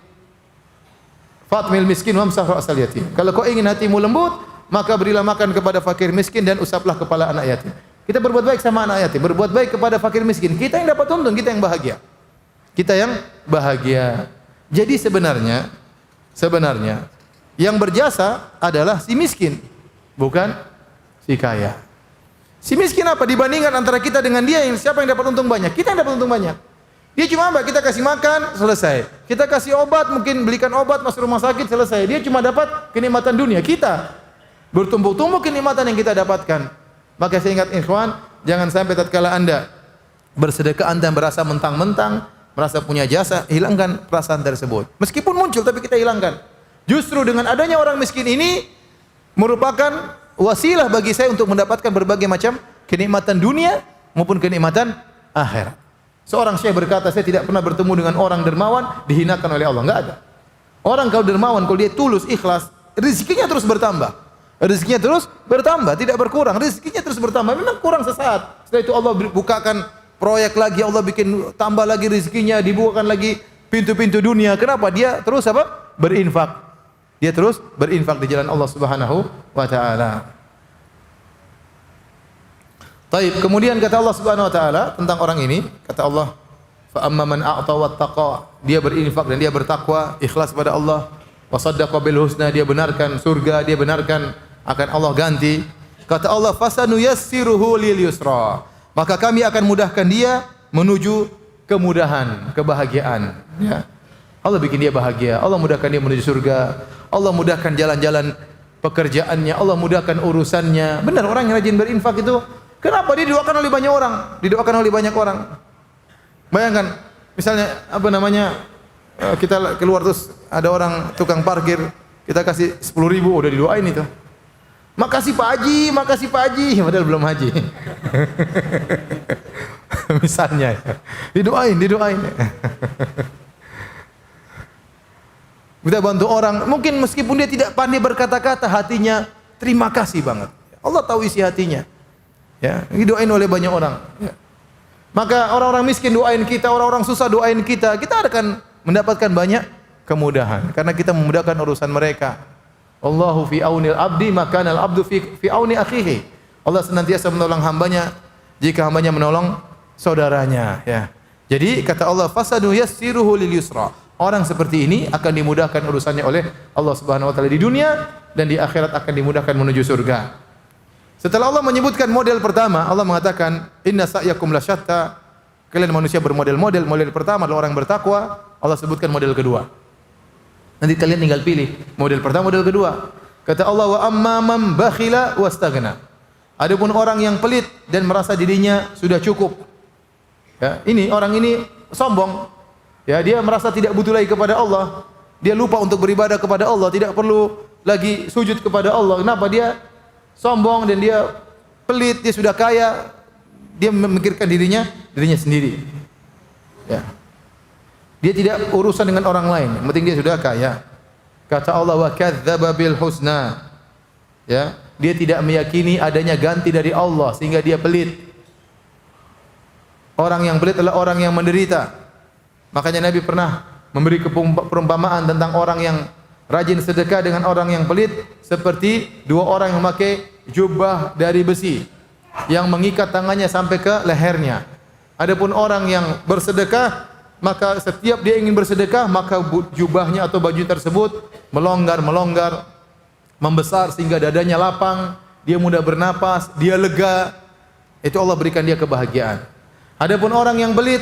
fatmil miskin wamsah ra'sal yatim." Kalau kau ingin hatimu lembut, maka berilah makan kepada fakir miskin dan usaplah kepala anak yatim. Kita berbuat baik sama anak yatim, berbuat baik kepada fakir miskin. Kita yang dapat untung, kita yang bahagia. Kita yang bahagia. Jadi sebenarnya yang berjasa adalah si miskin, bukan si kaya. Si miskin apa? Dibandingkan antara kita dengan dia, siapa yang dapat untung banyak? Kita yang dapat untung banyak. Dia cuma apa? Kita kasih makan, selesai. Kita kasih obat, mungkin belikan obat, masuk rumah sakit, selesai. Dia cuma dapat kenikmatan dunia. Kita bertumbuk-tumbuk kenikmatan yang kita dapatkan. Maka saya ingat ikhwan, jangan sampai tatkala Anda bersedekah Anda merasa mentang-mentang, merasa punya jasa, hilangkan perasaan tersebut. Meskipun muncul tapi kita hilangkan. Justru dengan adanya orang miskin ini merupakan wasilah bagi saya untuk mendapatkan berbagai macam kenikmatan dunia maupun kenikmatan akhirat. Seorang syekh berkata, saya tidak pernah bertemu dengan orang dermawan dihinakan oleh Allah. Enggak ada. Orang kalau dermawan, kalau dia tulus, ikhlas, rezekinya terus bertambah. Rezekinya terus bertambah, tidak berkurang. Rezekinya terus bertambah. Memang kurang sesaat. Setelah itu Allah bukakan proyek lagi, Allah bikin tambah lagi rezekinya, dibukakan lagi pintu-pintu dunia. Kenapa? Dia terus apa? Berinfak. Dia terus berinfak di jalan Allah Subhanahu wa taala. Taib, kemudian kata Allah Subhanahu wa taala tentang orang ini, kata Allah, fa amma man a'ta wattaqa, dia berinfak dan dia bertakwa, ikhlas pada Allah, wa saddaqa bil husna, dia benarkan surga, dia benarkan akan Allah ganti. Kata Allah, fasanuyassiruhu lil yusra, maka kami akan mudahkan dia menuju kemudahan, kebahagiaan. Ya. Allah bikin dia bahagia, Allah mudahkan dia menuju surga, Allah mudahkan jalan-jalan pekerjaannya, Allah mudahkan urusannya. Benar, orang yang rajin berinfak itu, kenapa dia didoakan oleh banyak orang? Didoakan oleh banyak orang. Bayangkan, misalnya kita keluar terus ada orang tukang parkir, kita kasih 10.000, udah didoain itu. Makasih Pak Haji, makasih Pak Haji, padahal belum haji. Misalnya, didoain. Kita bantu orang, mungkin meskipun dia tidak pandai berkata-kata, hatinya terima kasih banget. Allah tahu isi hatinya. Ya, didoain oleh banyak orang. Ya. Maka orang-orang miskin doain kita, orang-orang susah doain kita, kita akan mendapatkan banyak kemudahan karena kita memudahkan urusan mereka. Allahu fi aunil abdi maka al abdu fi auni akhihi. Allah senantiasa menolong hambanya jika hambanya menolong saudaranya, ya. Jadi kata Allah fasadu yassiruhu lil yusra. Orang seperti ini akan dimudahkan urusannya oleh Allah Subhanahu wa taala di dunia dan di akhirat akan dimudahkan menuju surga. Setelah Allah menyebutkan model pertama, Allah mengatakan inna sa'yakum lasyatta. Kalian manusia bermodel-model. Model pertama adalah orang bertakwa. Allah sebutkan model kedua. Nanti kalian tinggal pilih model pertama, model kedua. Kata Allah wa amma man bakhila wastaghna. Adapun orang yang pelit dan merasa dirinya sudah cukup. Ya, ini orang ini sombong. Ya, dia merasa tidak butuh lagi kepada Allah. Dia lupa untuk beribadah kepada Allah, tidak perlu lagi sujud kepada Allah. Kenapa? Dia sombong dan dia pelit, dia sudah kaya, dia memikirkan dirinya sendiri. Ya. Dia tidak urusan dengan orang lain, yang penting dia sudah kaya. Kata Allah wa kadzdzaba bil husna. Ya, dia tidak meyakini adanya ganti dari Allah sehingga dia pelit. Orang yang pelit adalah orang yang menderita. Makanya Nabi pernah memberi perumpamaan tentang orang yang rajin sedekah dengan orang yang pelit seperti dua orang yang memakai jubah dari besi yang mengikat tangannya sampai ke lehernya. Adapun orang yang bersedekah, maka setiap dia ingin bersedekah, maka jubahnya atau baju tersebut melonggar, membesar sehingga dadanya lapang, dia mudah bernapas, dia lega. Itu Allah berikan dia kebahagiaan. Adapun orang yang pelit,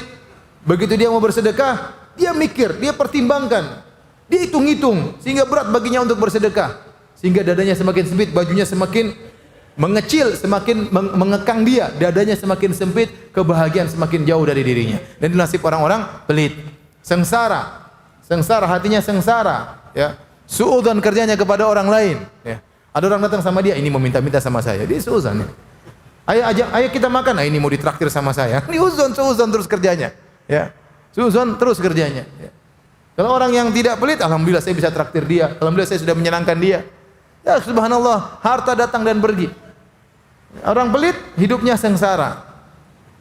begitu dia mau bersedekah, dia mikir, dia pertimbangkan, dia hitung-hitung sehingga berat baginya untuk bersedekah, sehingga dadanya semakin sempit, bajunya semakin mengecil, semakin mengekang dia, dadanya semakin sempit, kebahagiaan semakin jauh dari dirinya. Dan itu nasib orang-orang pelit. Sengsara, hatinya sengsara, ya. Suudzon kerjanya kepada orang lain, ya. Ada orang datang sama dia, ini mau minta-minta sama saya, dia suudzon, ya. Ayo kita makan, ini mau ditraktir sama saya. Ini suudzon terus kerjanya, ya. Suudzon terus kerjanya, ya. Kalau orang yang tidak pelit, alhamdulillah saya bisa traktir dia, alhamdulillah saya sudah menyenangkan dia. Ya subhanallah, harta datang dan pergi. Orang pelit hidupnya sengsara.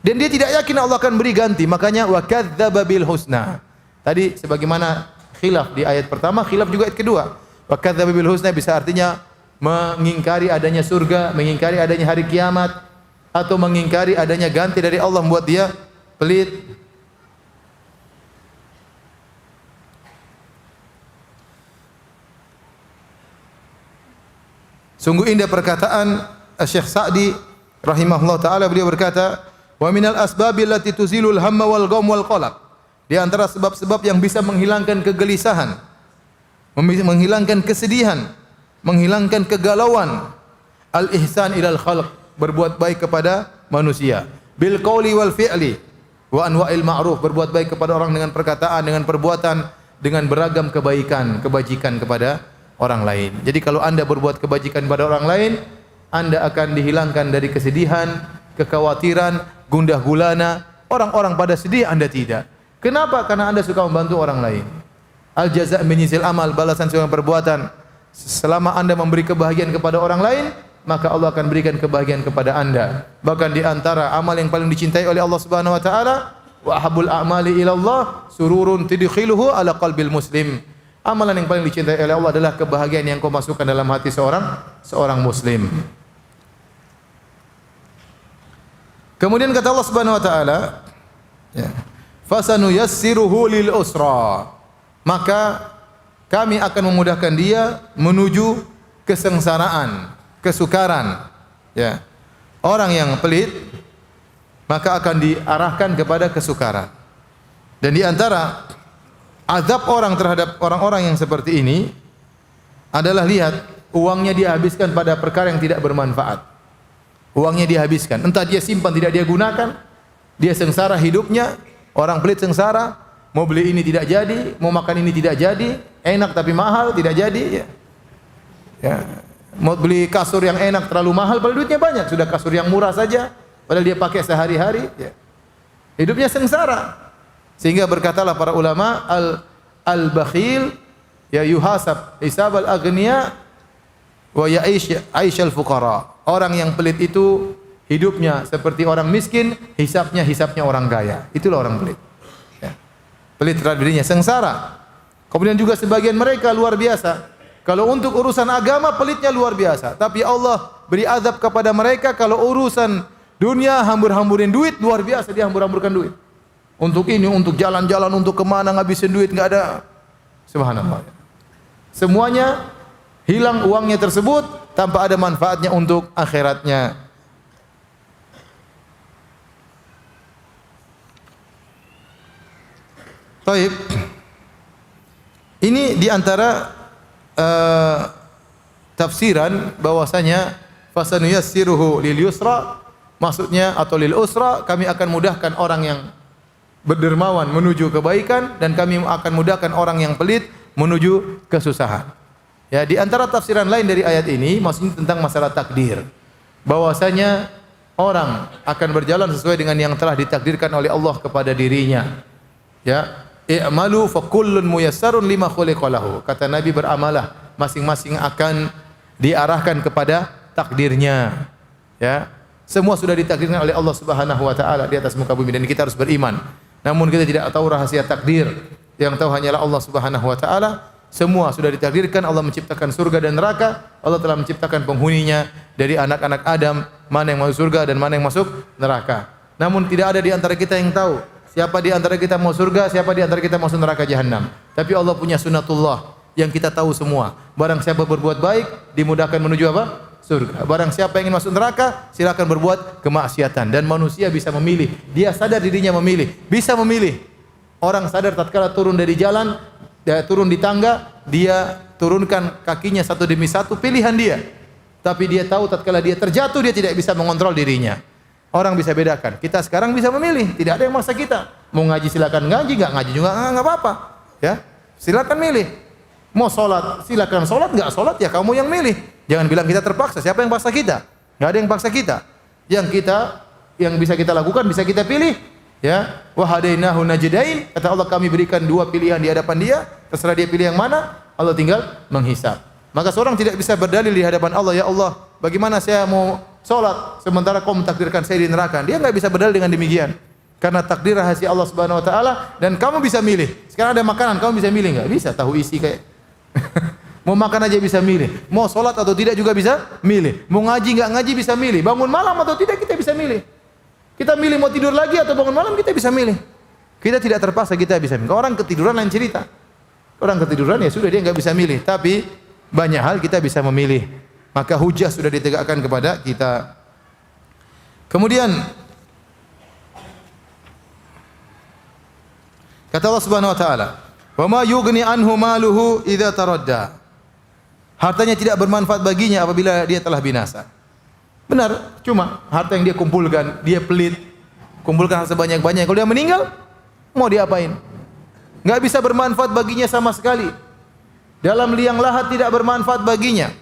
Dan dia tidak yakin Allah akan beri ganti, makanya wa kadzdzaba bil husna. Tadi sebagaimana khilaf di ayat pertama, khilaf juga ayat kedua. Wa kadzdzaba bil husna bisa artinya mengingkari adanya surga, mengingkari adanya hari kiamat, atau mengingkari adanya ganti dari Allah membuat dia pelit. Sungguh indah perkataan Syekh Sa'di rahimahullah taala, beliau berkata, "Wa minal asbabil lati tuzilul hamma wal gham wal qalaq." Di antara sebab-sebab yang bisa menghilangkan kegelisahan, menghilangkan kesedihan, menghilangkan kegalauan, al-ihsan ilal khalq, berbuat baik kepada manusia, bil qauli wal fi'li wa anwa'il ma'ruf, berbuat baik kepada orang dengan perkataan, dengan perbuatan, dengan beragam kebajikan kepada orang lain. Jadi kalau Anda berbuat kebajikan pada orang lain, Anda akan dihilangkan dari kesedihan, kekhawatiran, gundah gulana. Orang-orang pada sedih, Anda tidak. Kenapa? Karena Anda suka membantu orang lain. Al jaza' min jinsil amal, balasan sesuai perbuatan. Selama Anda memberi kebahagiaan kepada orang lain, maka Allah akan berikan kebahagiaan kepada Anda. Bahkan di antara amal yang paling dicintai oleh Allah Subhanahu wa taala, wa ahabbul a'mali ila Allah sururun tudkhiluhu ala qalbil muslim. Amalan yang paling dicintai oleh Allah adalah kebahagiaan yang kau masukkan dalam hati seorang muslim. Kemudian kata Allah Subhanahu wa taala, ya, fasanuyassiruhu lil usra. Maka kami akan memudahkan dia menuju kesengsaraan, kesukaran, ya. Orang yang pelit maka akan diarahkan kepada kesukaran. Dan di antara azab orang terhadap orang-orang yang seperti ini adalah, lihat, uangnya dia habiskan pada perkara yang tidak bermanfaat. Uangnya dia habiskan, entah dia simpan tidak dia gunakan, dia sengsara hidupnya. Orang pelit sengsara, mau beli ini tidak jadi, mau makan ini tidak jadi, enak tapi mahal tidak jadi, ya. Ya. Mau beli kasur yang enak terlalu mahal, padahal duitnya banyak, sudah kasur yang murah saja, padahal dia pakai sehari-hari, ya. Hidupnya sengsara. Sehingga berkatalah para ulama, al-bakhil ya yuhasab hisab al-aghniya wa ya'ish aisyal fuqara. Orang yang pelit itu hidupnya seperti orang miskin, hisapnya orang kaya. Itulah orang pelit. Ya. Pelit terhadap dirinya, sengsara. Kemudian juga sebagian mereka luar biasa. Kalau untuk urusan agama pelitnya luar biasa, tapi Allah beri azab kepada mereka kalau urusan dunia hambur-hamburin duit luar biasa, dia hambur-hamburkan duit. Untuk ini, untuk jalan-jalan, untuk kemana ngabisin duit enggak ada. Subhanallah. Semuanya hilang uangnya tersebut tanpa ada manfaatnya untuk akhiratnya. Baik. Ini di antara tafsiran bahwasanya fasanuyassiruhu lil yusra, maksudnya atau lil usra, kami akan mudahkan orang yang berdermawan menuju kebaikan dan kami akan mudahkan orang yang pelit menuju kesusahan. Ya, di antara tafsiran lain dari ayat ini maksudnya tentang masalah takdir. Bahwasanya orang akan berjalan sesuai dengan yang telah ditakdirkan oleh Allah kepada dirinya. Ya, i'malu fa kullun muyassarun lima khuliqa lahu. Kata Nabi, beramalah, masing-masing akan diarahkan kepada takdirnya. Ya. Semua sudah ditakdirkan oleh Allah Subhanahu wa taala di atas muka bumi dan kita harus beriman. Namun kita tidak tahu rahasia takdir. Yang tahu hanyalah Allah Subhanahu wa taala. Semua sudah ditakdirkan, Allah menciptakan surga dan neraka. Allah telah menciptakan penghuninya dari anak-anak Adam, mana yang masuk surga dan mana yang masuk neraka. Namun tidak ada di antara kita yang tahu siapa di antara kita mau surga, siapa di antara kita masuk neraka jahanam. Tapi Allah punya sunnatullah yang kita tahu semua. Barang siapa berbuat baik, dimudahkan menuju apa? Surga. Barang siapa yang ingin masuk neraka, silakan berbuat kemaksiatan. Dan manusia bisa memilih. Dia sadar dirinya memilih. Bisa memilih. Orang sadar tatkala turun dari jalan, dia turun di tangga, dia turunkan kakinya satu demi satu, pilihan dia. Tapi dia tahu tatkala dia terjatuh, dia tidak bisa mengontrol dirinya. Orang bisa bedakan. Kita sekarang bisa memilih, tidak ada yang maksa kita. Mau ngaji silakan ngaji, enggak ngaji juga enggak apa-apa. Ya, silakan milih. Mau salat, silakan salat, enggak salat ya kamu yang milih. Jangan bilang kita terpaksa. Siapa yang paksa kita? Enggak ada yang paksa kita. Yang bisa kita lakukan, bisa kita pilih. Ya, wa hadainahu najdain. Kata Allah, kami berikan dua pilihan di hadapan dia, terserah dia pilih yang mana, Allah tinggal menghisab. Maka seorang tidak bisa berdalil di hadapan Allah, ya Allah, bagaimana saya mau salat sementara kau mentakdirkan saya di neraka? Dia enggak bisa berdalil dengan demikian. Karena takdir rahasia Allah Subhanahu wa taala dan kamu bisa milih. Sekarang ada makanan, kamu bisa milih enggak? Bisa, tahu isi kayak mau makan aja bisa milih. Mau salat atau tidak juga bisa milih. Mau ngaji enggak ngaji bisa milih. Bangun malam atau tidak kita bisa milih. Kita milih mau tidur lagi atau bangun malam kita bisa milih. Kita tidak terpaksa, kita bisa milih. Orang ketiduran lain cerita. Orang ketiduran ya sudah dia enggak bisa milih, tapi banyak hal kita bisa memilih. Maka hujah sudah ditegakkan kepada kita. Kemudian kata Allah Subhanahu wa taala, "Wa ma yughni anhu maluhu idza taradda." Hartanya tidak bermanfaat baginya apabila dia telah binasa. Benar, cuma harta yang dia kumpulkan, dia pelit, kumpulkan harta sebanyak-banyaknya. Kalau dia meninggal, mau diapain? Enggak bisa bermanfaat baginya sama sekali. Dalam liang lahat tidak bermanfaat baginya.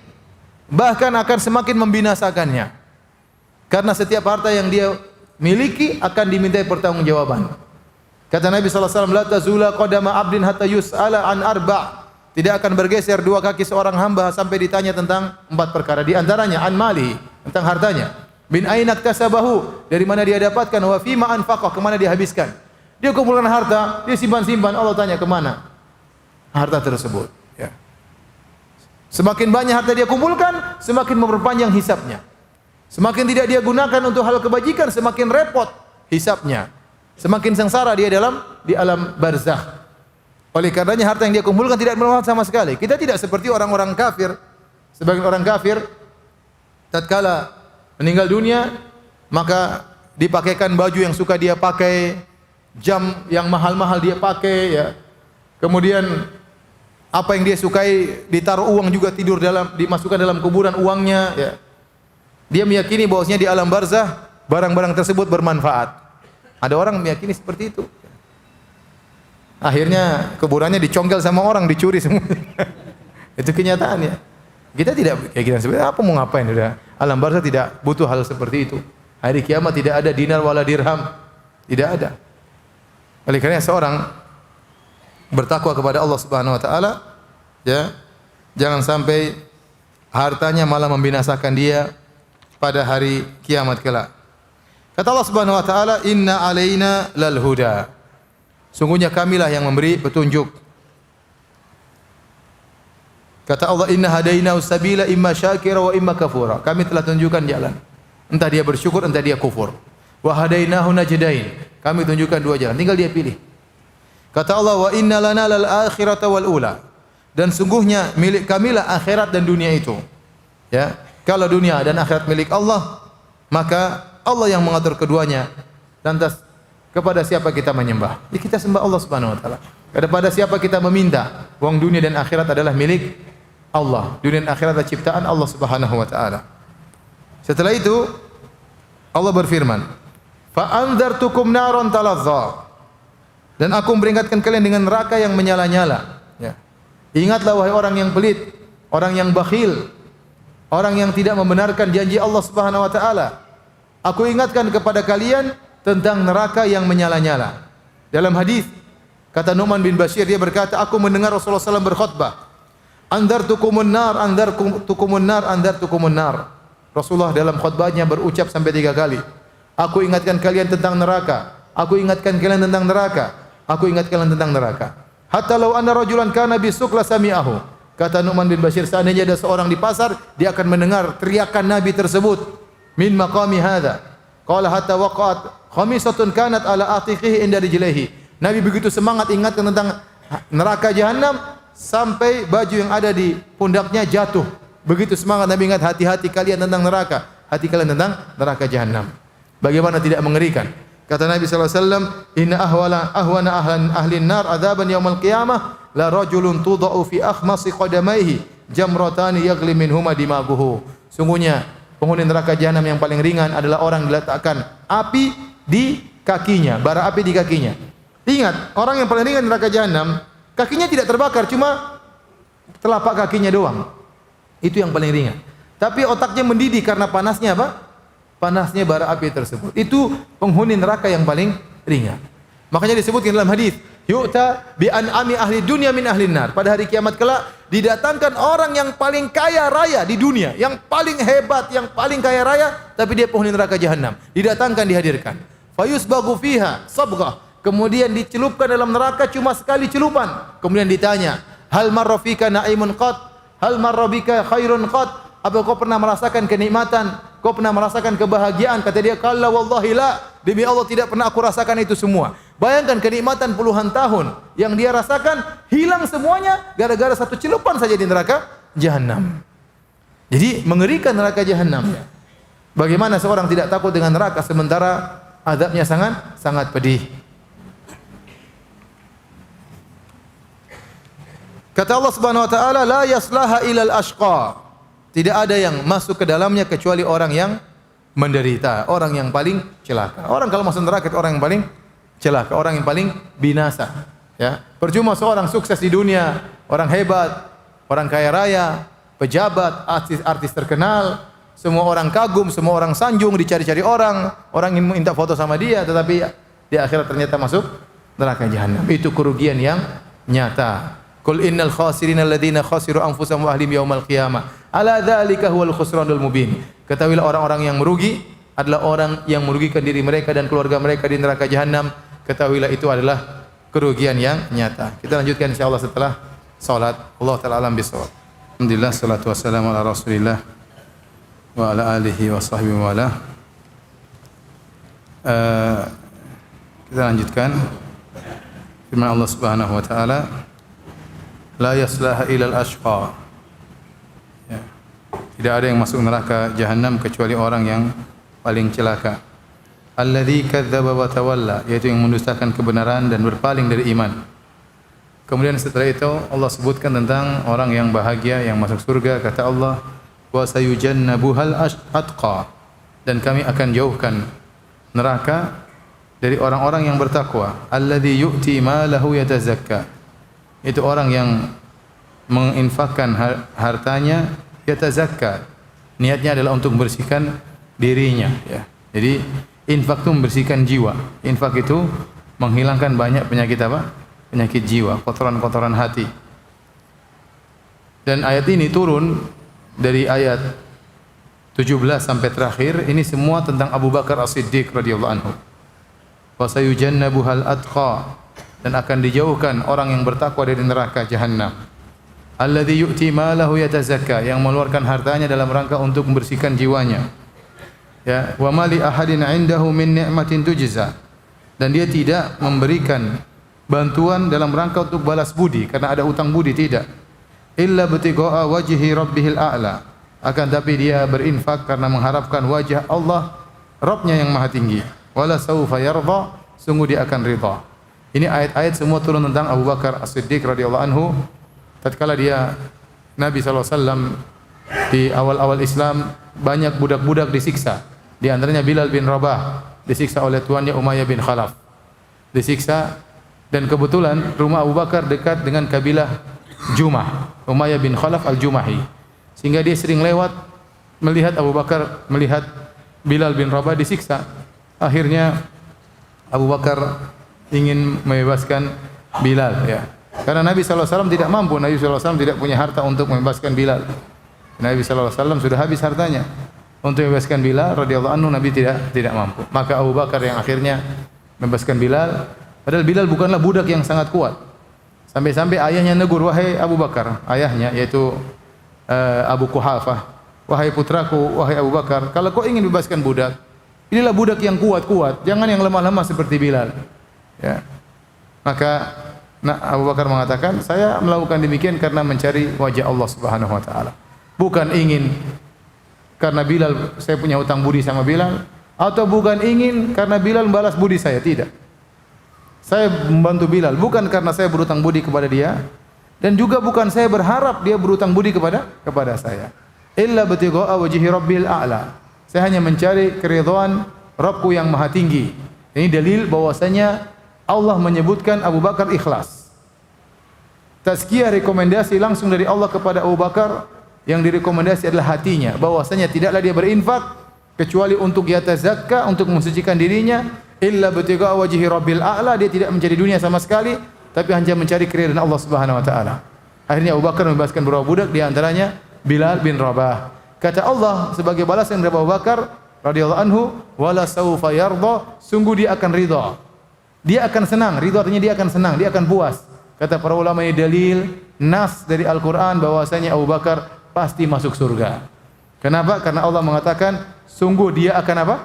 Bahkan akan semakin membinasakannya. Karena setiap harta yang dia miliki akan dimintai pertanggungjawaban. Kata Nabi SAW, la tazula qadama abdin hatta yus'ala an arba'. Tidak akan bergeser dua kaki seorang hamba sampai ditanya tentang 4 perkara. Di antaranya an mali, tentang hartanya. Bin aina iktasabahu, dari mana dia dapatkan, wa fima anfaqah, kemana dia habiskan. Dia kumpulkan harta, dia simpan-simpan, Allah tanya kemana harta tersebut. Ya. Semakin banyak harta dia kumpulkan, semakin memperpanjang hisapnya. Semakin tidak dia gunakan untuk hal kebajikan, semakin repot hisapnya. Semakin sengsara dia di alam barzakh. Oleh karenanya harta yang dia kumpulkan tidak bermanfaat sama sekali. Kita tidak seperti orang-orang kafir. Sebagian orang kafir tatkala meninggal dunia maka dipakaikan baju yang suka dia pakai, jam yang mahal-mahal dia pakai, ya. Kemudian apa yang dia sukai ditaruh uang juga, tidur dimasukkan dalam kuburan uangnya, ya. Dia meyakini bahwasanya di alam barzakh barang-barang tersebut bermanfaat. Ada orang meyakini seperti itu. Akhirnya kuburannya dicongkel sama orang, dicuri semua. Itu kenyataannya. Kita tidak kayak gitu. Sebenarnya apa mau ngapain? Udah alam barzakh tidak butuh hal seperti itu. Hari kiamat tidak ada dinar wala dirham. Tidak ada. Oleh karena seorang bertakwa kepada Allah Subhanahu wa taala, ya. Jangan sampai hartanya malah membinasakan dia, pada hari kiamat kelak. Kata Allah Subhanahu wa taala, "Inna alaina lal huda." Sungguhnya kamilah yang memberi petunjuk. Kata Allah, "Inna hadaina sabila imma syakira wa imma kafura." Kami telah tunjukkan jalan. Entah dia bersyukur, entah dia kufur. Wa hadainahu najdain. Kami tunjukkan dua jalan, tinggal dia pilih. Kata Allah, "Wa inna lana lal akhirata wal ula." Dan sungguhnya milik kamilah akhirat dan dunia itu. Ya, kalau dunia dan akhirat milik Allah, maka Allah yang mengatur keduanya. Lantas kepada siapa kita menyembah? Ya, kita sembah Allah Subhanahu wa taala. Kepada siapa kita meminta? Uang dunia dan akhirat adalah milik Allah. Dunia dan akhirat adalah ciptaan Allah Subhanahu wa taala. Setelah itu Allah berfirman, "Fa anzartukum naran talazza." Dan aku memperingatkan kalian dengan neraka yang menyala-nyala. Ya. Ingatlah wahai orang yang pelit, orang yang bakhil, orang yang tidak membenarkan janji Allah Subhanahu wa taala. Aku ingatkan kepada kalian tentang neraka yang menyala-nyala. Dalam hadis kata Nu'man bin Bashir, dia berkata, aku mendengar Rasulullah SAW berkhutbah, "Andartukumun nar, andartukumun nar, andartukumun nar." Rasulullah dalam khutbahnya berucap sampai 3 kali. Aku ingatkan kalian tentang neraka. Aku ingatkan kalian tentang neraka. Aku ingatkan kalian tentang neraka. Hatta law anna rajulan kana bisuk la sami'ahu. Kata Nu'man bin Bashir, seandainya ada seorang di pasar, dia akan mendengar teriakan Nabi tersebut. Min maqami hadza. Qala hatta waqa'at khamisatun kanat ala atiqihi inda rijlihi. Nabi begitu semangat ingatkan tentang neraka jahanam sampai baju yang ada di pundaknya jatuh. Begitu semangat Nabi ingat, hati-hati kalian tentang neraka, hati kalian tentang neraka jahanam. Bagaimana tidak mengerikan? Kata Nabi sallallahu alaihi wasallam, "Inna ahwana ahlin nar adzaban yaumil qiyamah la rajulun tudau fi akhmasi qadamaihi jamratani yaghli minhuma dimaguhu." Sungguhnya penghuni neraka jahanam yang paling ringan adalah orang diletakkan api di kakinya, bara api di kakinya. Ingat, orang yang paling ringan neraka jahanam, kakinya tidak terbakar, cuma telapak kakinya doang. Itu yang paling ringan. Tapi otaknya mendidih karena panasnya apa? Panasnya bara api tersebut. Itu penghuni neraka yang paling ringan. Makanya disebutkan dalam hadis, yu'ta bi an'ami ahli dunya min ahli nar. Pada hari kiamat kelak didatangkan orang yang paling kaya raya di dunia, yang paling hebat, yang paling kaya raya, tapi dia penghuni neraka jahanam. Didatangkan, dihadirkan. Fayusbagu fiha sabghah. Kemudian dicelupkan dalam neraka cuma sekali celupan. Kemudian ditanya, hal marra fika na'imun qat? Hal marra bika khairun qat? Apa kau pernah merasakan kenikmatan? Kau pernah merasakan kebahagiaan? Kata dia, kalla wallahi la. Demi Allah tidak pernah aku rasakan itu semua. Bayangkan kenikmatan puluhan tahun yang dia rasakan hilang semuanya gara-gara satu celupan saja di neraka jahanam. Jadi mengerikan neraka jahanam. Bagaimana seorang tidak takut dengan neraka sementara azabnya sangat pedih. Kata Allah Subhanahu wa taala, la yaslaha ilal ashqa. Tidak ada yang masuk ke dalamnya kecuali orang yang menderita, orang yang paling celaka. Orang kalau masuk neraka itu orang yang paling celaka, orang yang paling binasa. Ya, percuma seorang sukses di dunia, orang hebat, orang kaya raya, pejabat, artis terkenal, semua orang kagum, semua orang sanjung, dicari-cari orang ingin minta foto sama dia, tetapi di akhirat ternyata masuk neraka jahanam. Itu kerugian yang nyata. Qul innal khasirina alladziina khasiru anfusahum wa ahlihim yaumal qiyamah. Ala dzalika huwal khusranul mubin. Ketahuilah orang-orang yang merugi adalah orang yang merugikan diri mereka dan keluarga mereka di neraka jahanam. Ketahuilah itu adalah kerugian yang nyata. Kita lanjutkan insyaallah setelah salat. Allah taala alam bisawab. Alhamdulillah salatu wassalamu ala Rasulillah wa ala alihi wa sahbihi wa ala. Kita lanjutkan firman Allah Subhanahu wa taala, la yaslaha ilal ashqa. Ya. Tidak ada yang masuk neraka jahanam kecuali orang yang paling celaka. Alladzi kadzdzaba wa tawalla, yaitu yang mendustakan kebenaran dan berpaling dari iman. Kemudian setelah itu Allah sebutkan tentang orang yang bahagia yang masuk surga. Kata Allah, wa sayujannabuhal atqa, dan kami akan jauhkan neraka dari orang-orang yang bertakwa. Alladzi yu'ti malahu yatazakka, itu orang yang menginfakkan hartanya yatazakka, niatnya adalah untuk membersihkan dirinya, ya. Jadi infak itu membersihkan jiwa. Infak itu menghilangkan banyak penyakit apa? Penyakit jiwa, kotoran-kotoran hati. Dan ayat ini turun dari ayat 17 sampai terakhir ini semua tentang Abu Bakar As-Siddiq radhiyallahu anhu. Wa sayujannabuhal atqa, dan akan dijauhkan orang yang bertakwa dari neraka jahanam. Alladzi yu'ti malahu yatazakka, yang mengeluarkan hartanya dalam rangka untuk membersihkan jiwanya. Ya, wa ma li ahadin 'indahu min ni'matin tujza, dan dia tidak memberikan bantuan dalam rangka untuk balas budi karena ada utang budi, tidak. Illa btigha'a wajhi rabbihil a'la, akan tapi dia berinfak karena mengharapkan wajah Allah Rabbnya yang maha tinggi. Wala saufa yarda, sungguh dia akan ridha. Ini ayat-ayat semua turun tentang Abu Bakar As-Siddiq radhiyallahu anhu. Tatkala dia Nabi SAW di awal-awal Islam, banyak budak-budak disiksa. Di antaranya Bilal bin Rabah disiksa oleh tuannya Umayyah bin Khalaf. Disiksa, dan kebetulan rumah Abu Bakar dekat dengan kabilah Jumah, Umayyah bin Khalaf al-Jumahi. Sehingga dia sering lewat melihat Abu Bakar, melihat Bilal bin Rabah disiksa. Akhirnya Abu Bakar ingin membebaskan Bilal, ya. Karena Nabi SAW tidak mampu, Nabi SAW tidak punya harta untuk membebaskan Bilal. Nabi SAW sudah habis hartanya. Untuk membebaskan Bilal radhiyallahu anhu, Nabi tidak mampu. Maka Abu Bakar yang akhirnya membebaskan Bilal. Padahal Bilal bukanlah budak yang sangat kuat. Sampai-sampai ayahnya negur, wahai Abu Bakar, ayahnya yaitu Abu Quhafah, wahai putraku, wahai Abu Bakar, kalau kau ingin bebaskan budak, inilah budak yang kuat-kuat, jangan yang lemah-lemah seperti Bilal. Ya. Maka Abu Bakar mengatakan, saya melakukan demikian karena mencari wajah Allah Subhanahu wa taala. Bukan ingin karena Bilal, saya punya hutang budi sama Bilal, atau bukan ingin karena Bilal membalas budi saya, tidak. Saya membantu Bilal bukan karena saya berhutang budi kepada dia, dan juga bukan saya berharap dia berhutang budi kepada saya. Illa batigha'a wajhi rabbil a'la. Saya hanya mencari keridhaan Rabbku yang maha tinggi. Ini dalil bahwasanya Allah menyebutkan Abu Bakar ikhlas. Tazkiyah, rekomendasi langsung dari Allah kepada Abu Bakar, yang direkomendasi adalah hatinya, bahwasanya tidaklah dia berinfak kecuali untuk yatazakka, untuk mensucikan dirinya. Illa batigha'a wajhi rabbil a'la, dia tidak mencari dunia sama sekali, tapi hanya mencari keridhaan Allah Subhanahu wa taala. Akhirnya Abu Bakar membebaskan beberapa budak, di antaranya Bilal bin Rabah. Kata Allah sebagai balasan dari Abu Bakar radhiyallahu anhu, wala saufa yarda, sungguh dia akan ridha. Dia akan senang, ridha artinya dia akan senang, dia akan puas. Kata para ulama, ini dalil nas dari Al-Qur'an bahwasanya Abu Bakar pasti masuk surga. Kenapa? Karena Allah mengatakan sungguh dia akan apa?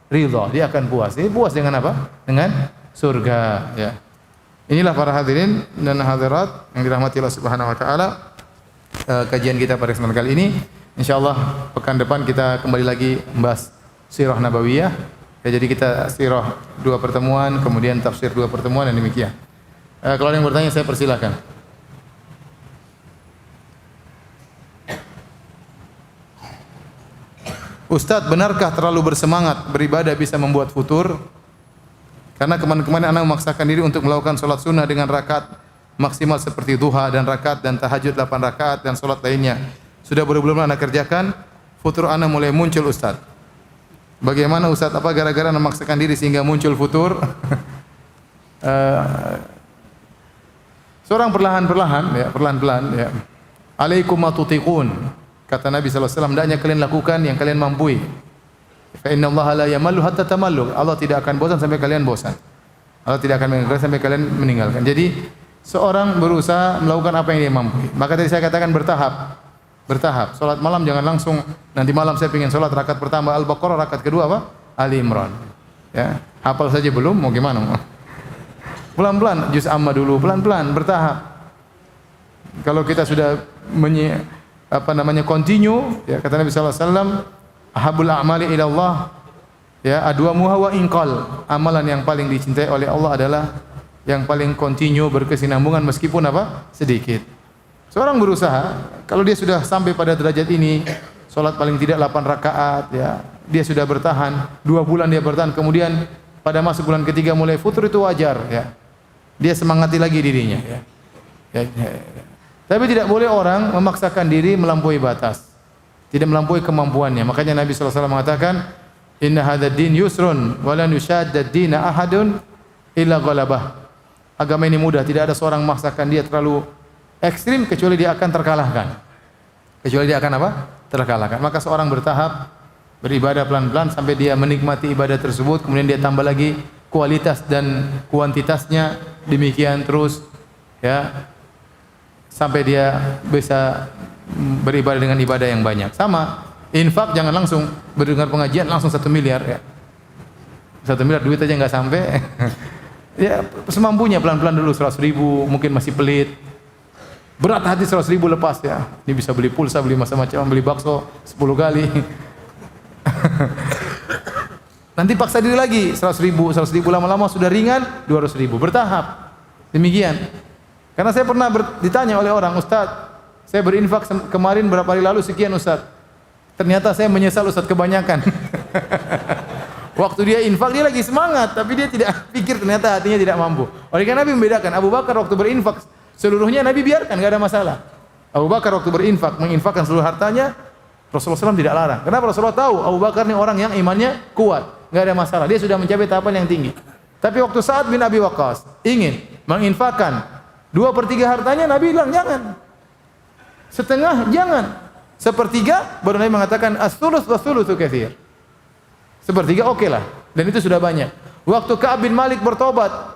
Ridha, dia akan puas. Ini puas dengan apa? Dengan surga, ya. Inilah para hadirin dan hadirat yang dirahmati Allah Subhanahu wa taala. Kajian kita pada kesempatan kali ini, insyaallah pekan depan kita kembali lagi membahas sirah nabawiyah. Ya, jadi kita sirah 2 pertemuan, kemudian tafsir 2 pertemuan, dan demikian. Kalau ada yang bertanya saya persilahkan. Ustaz, benarkah terlalu bersemangat beribadah bisa membuat futur? Karena kemarin-kemarin anak memaksakan diri untuk melakukan sholat sunnah dengan rakaat maksimal seperti duha dan rakaat dan tahajud 8 rakaat dan sholat lainnya. Sudah berbulan-bulan anak kerjakan, futur anak mulai muncul Ustaz. Bagaimana Ustaz? Apa gara-gara anak memaksakan diri sehingga muncul futur? Seorang perlahan-perlahan, ya, perlahan-pelan, ya. Alaikum ma tutiqun. Kata Nabi SAW, hendaknya kalian lakukan yang kalian mampu. Fa inna Allah la yamallu hatta tamallu. Allah tidak akan bosan sampai kalian bosan. Allah tidak akan meninggalkan sampai kalian meninggalkan. Jadi seorang berusaha melakukan apa yang dia mampu. Maka tadi saya katakan bertahap. Bertahap. Salat malam jangan langsung nanti malam saya ingin salat rakaat pertama Al-Baqarah, rakaat kedua apa? Ali Imran. Ya, hafal saja belum, mau gimana? Pelan-pelan, juz amma dulu, pelan-pelan, bertahap. Kalau kita sudah continue, ya, kata Nabi sallallahu alaihi wasallam, ahabul a'mali ila Allah, ya, adwamuha wa inqal. Amalan yang paling dicintai oleh Allah adalah yang paling continue, berkesinambungan meskipun apa? Sedikit. Seorang berusaha, kalau dia sudah sampai pada derajat ini, salat paling tidak 8 rakaat, ya, dia sudah bertahan 2 bulan, dia bertahan, kemudian pada masuk bulan ketiga mulai futur, itu wajar, ya. Dia semangati lagi dirinya, ya. Tapi tidak boleh orang memaksakan diri melampaui batas, tidak melampaui kemampuannya. Makanya Nabi SAW mengatakan, inna hadzal din yusrun wa lan yushaddad dina ahadun illa ghalabah. Agama ini mudah, tidak ada seorang memaksakan dia terlalu ekstrim kecuali dia akan terkalahkan. Kecuali dia akan apa? terkalahkan. Maka seorang bertahap beribadah pelan-pelan sampai dia menikmati ibadah tersebut, kemudian dia tambah lagi kualitas dan kuantitasnya, demikian terus ya sampai dia bisa beribadah dengan ibadah yang banyak. Sama infak, jangan langsung mendengar pengajian langsung 1 miliar ya. 1 miliar duit aja nggak sampai. Ya semampunya, pelan-pelan dulu 100 ribu, mungkin masih pelit. Berat hati 100 ribu lepas ya. Ini bisa beli pulsa, beli macam-macam, beli bakso 10 kali. Nanti paksa diri lagi 100 ribu lama-lama sudah ringan 200 ribu, bertahap. Demikian. Karena saya pernah ditanya oleh orang, Ustaz, saya berinfak kemarin berapa hari lalu sekian Ustaz. Ternyata saya menyesal Ustaz, kebanyakan. Waktu dia infak dia lagi semangat, tapi dia tidak pikir ternyata hatinya tidak mampu. Oleh karena Nabi membedakan, Abu Bakar waktu berinfak seluruhnya Nabi biarkan, enggak ada masalah. Abu Bakar waktu berinfak menginfakkan seluruh hartanya, Rasulullah SAW tidak larang. Kenapa? Rasulullah tahu Abu Bakar ini orang yang imannya kuat, enggak ada masalah. Dia sudah mencapai tahapan yang tinggi. Tapi waktu Sa'ad bin Abi Waqqas ingin menginfakkan 2/3 hartanya, Nabi bilang jangan. Setengah jangan. Sepertiga baru Nabi mengatakan as-sulus was-sulusu katsir. Sepertiga oke lah, dan itu sudah banyak. Waktu Ka'ab bin Malik bertobat,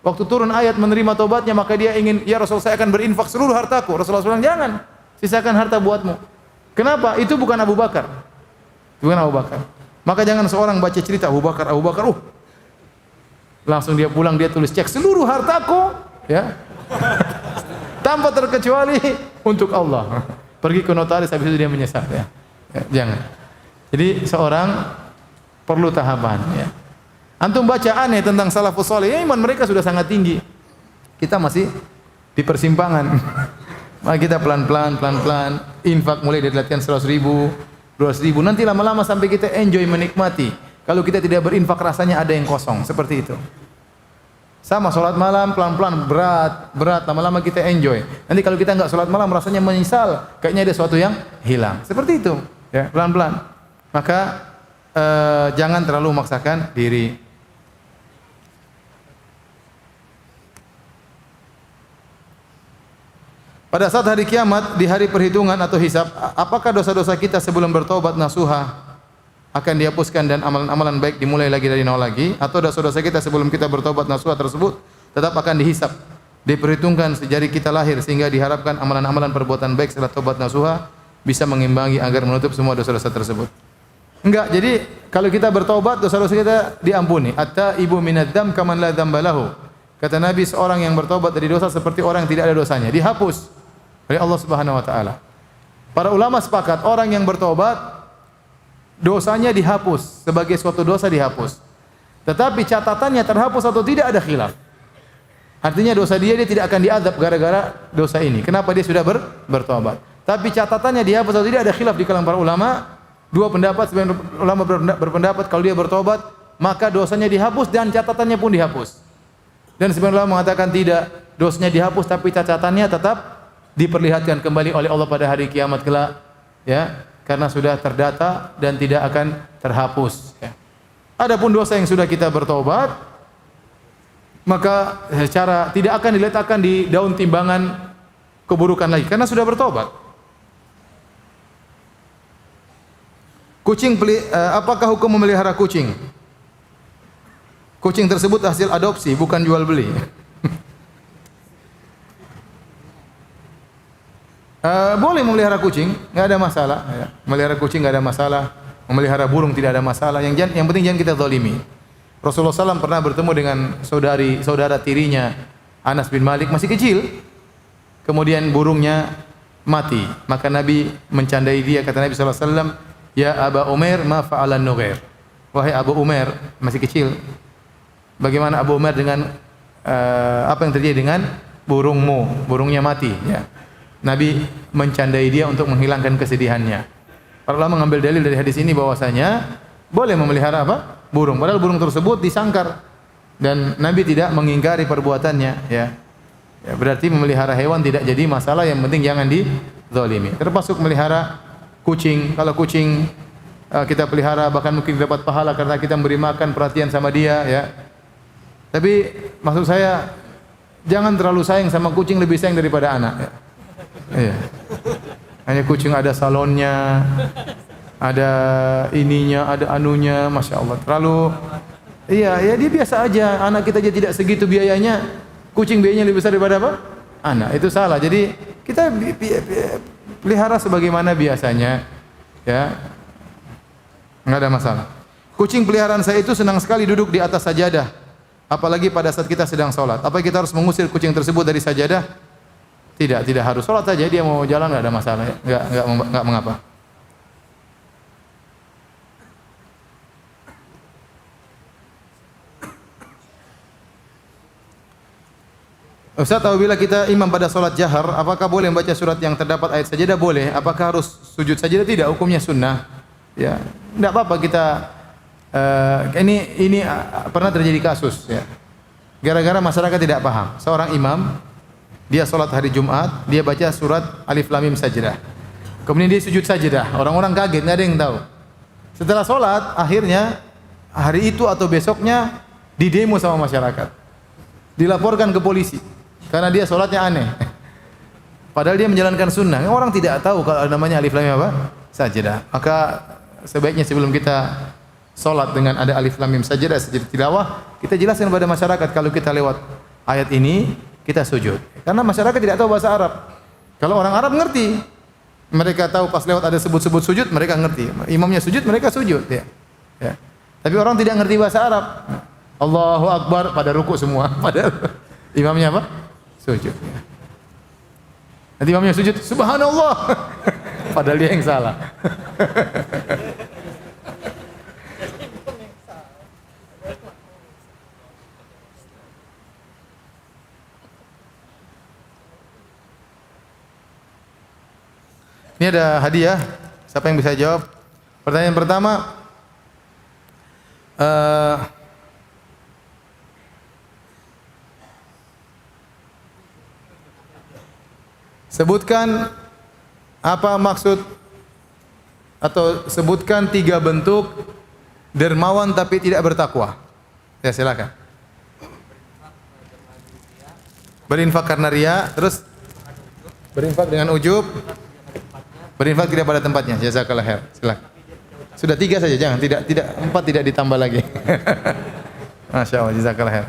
waktu turun ayat menerima tobatnya, maka dia ingin, ya Rasul saya akan berinfak seluruh hartaku. Rasulullah SAW jangan, sisakan harta buatmu. Kenapa? Itu bukan Abu Bakar. Bukan Abu Bakar. Maka jangan seorang baca cerita Abu Bakar, langsung dia pulang dia tulis cek seluruh hartaku, ya. Tanpa terkecuali untuk Allah. Pergi ke notaris habis itu dia menyesal ya. Jangan. Jadi seorang perlu tahapan ya. Antum baca aneh tentang salafus saleh, ya, iman mereka sudah sangat tinggi. Kita masih di persimpangan. Mari kita pelan-pelan infak mulai dari latihan 100 ribu, 200 ribu, nanti lama-lama sampai kita enjoy menikmati. Kalau kita tidak berinfak rasanya ada yang kosong, seperti itu. Sama sholat malam pelan-pelan berat lama-lama kita enjoy. Nanti kalau kita enggak sholat malam rasanya menyesal, kayaknya ada sesuatu yang hilang. Seperti itu, ya, pelan-pelan. Maka jangan terlalu memaksakan diri. Pada saat hari kiamat, di hari perhitungan atau hisab, apakah dosa-dosa kita sebelum bertobat nasuha akan dihapuskan dan amalan-amalan baik dimulai lagi dari nol lagi, atau dosa-dosa kita sebelum kita bertobat nasuha tersebut tetap akan dihisab, diperhitungkan sejak kita lahir, sehingga diharapkan amalan-amalan perbuatan baik setelah tobat nasuha bisa mengimbangi agar menutup semua dosa-dosa tersebut. Enggak, jadi kalau kita bertobat dosa-dosa kita diampuni. At-taibu minadz-dzam kaman la dzamba lahu. Kata Nabi, seorang yang bertobat dari dosa seperti orang yang tidak ada dosanya, dihapus oleh Allah Subhanahu wa taala. Para ulama sepakat orang yang bertobat dosanya dihapus, sebagai suatu dosa dihapus. Tetapi catatannya terhapus atau tidak ada khilaf. Artinya dosa dia tidak akan diazab gara-gara dosa ini. Kenapa dia sudah bertobat? Tapi catatannya dihapus atau tidak ada khilaf di kalangan para ulama. Dua pendapat, sebagian ulama berpendapat kalau dia bertobat maka dosanya dihapus dan catatannya pun dihapus. Dan sebagian ulama mengatakan tidak, dosanya dihapus tapi catatannya tetap diperlihatkan kembali oleh Allah pada hari kiamat kelak, ya. Karena sudah terdata dan tidak akan terhapus. Ya. Adapun dosa yang sudah kita bertobat, maka secara tidak akan diletakkan di daun timbangan keburukan lagi, karena sudah bertobat. Apakah hukum memelihara kucing? Kucing tersebut hasil adopsi, bukan jual beli. Boleh memelihara kucing, nggak ada masalah. Ya. Memelihara kucing nggak ada masalah. Memelihara burung tidak ada masalah. Yang penting jangan kita zalimi. Rasulullah SAW pernah bertemu dengan saudara tirinya Anas bin Malik, masih kecil. Kemudian burungnya mati. Maka Nabi mencandai dia. Kata Nabi SAW, ya Aba Umair, ma fa'alan nughair. Wahai Abu Umair, masih kecil. Bagaimana Abu Umair dengan apa yang terjadi dengan burungmu? Burungnya mati. Ya. Nabi mencandai dia untuk menghilangkan kesedihannya. Para ulama mengambil dalil dari hadis ini bahwasanya boleh memelihara apa? Burung. Padahal burung tersebut disangkar dan Nabi tidak mengingkari perbuatannya. Ya, berarti memelihara hewan tidak jadi masalah. Yang penting jangan dizalimi. Termasuk memelihara kucing. Kalau kucing kita pelihara bahkan mungkin dapat pahala karena kita memberi makan, perhatian sama dia. Ya. Tapi maksud saya jangan terlalu sayang sama kucing, lebih sayang daripada anak. Ya. Iya. Hanya kucing ada salonnya, ada ininya, ada anunya, masya Allah. Terlalu, iya, ya dia biasa aja. Anak kita aja tidak segitu biayanya. Kucing biayanya lebih besar daripada apa? Anak. Itu salah. Jadi kita pelihara sebagaimana biasanya, ya, nggak ada masalah. Kucing peliharaan saya itu senang sekali duduk di atas sajadah, apalagi pada saat kita sedang sholat. Apa kita harus mengusir kucing tersebut dari sajadah? Tidak, tidak harus. Sholat saja, dia mau jalan nggak ada masalah, nggak mengapa. Ustaz, apabila kita imam pada sholat jahar, apakah boleh membaca surat yang terdapat ayat sajadah? Boleh. Apakah harus sujud sajadah? Tidak, hukumnya sunnah. Ya, tidak apa-apa kita. Ini pernah terjadi kasus. Ya. Gara-gara masyarakat tidak paham. Seorang imam, dia sholat hari Jumat, dia baca surat Alif Lam Mim Sajdah. Kemudian dia sujud sajadah. Orang-orang kaget, nggak ada yang tahu. Setelah sholat, akhirnya hari itu atau besoknya didemo sama masyarakat, dilaporkan ke polisi. Karena dia sholatnya aneh. Padahal dia menjalankan sunnah. Orang tidak tahu kalau namanya alif lam mim apa? Sajadah. Maka sebaiknya sebelum kita sholat dengan ada alif lam mim sajadah, sajadah tilawah, kita jelaskan kepada masyarakat kalau kita lewat ayat ini, kita sujud. Karena masyarakat tidak tahu bahasa Arab. Kalau orang Arab ngerti. Mereka tahu pas lewat ada sebut-sebut sujud, mereka ngerti. Imamnya sujud, mereka sujud. Ya. Ya. Tapi orang tidak ngerti bahasa Arab. Allahu Akbar, pada ruku semua. Padahal imamnya apa? Sujud. Nanti imamnya sujud, subhanallah. Padahal dia yang salah. Ini ada hadiah. Siapa yang bisa jawab? Pertanyaan pertama, sebutkan apa maksud atau sebutkan 3 bentuk dermawan tapi tidak bertakwa. Ya, silakan. Berinfak karena riya, terus berinfak dengan ujub, berinfak tidak pada tempatnya. Jazakallah khair. Silakan. Sudah 3 saja, jangan 4 tidak ditambah lagi. Masya Allah, jazakallah khair.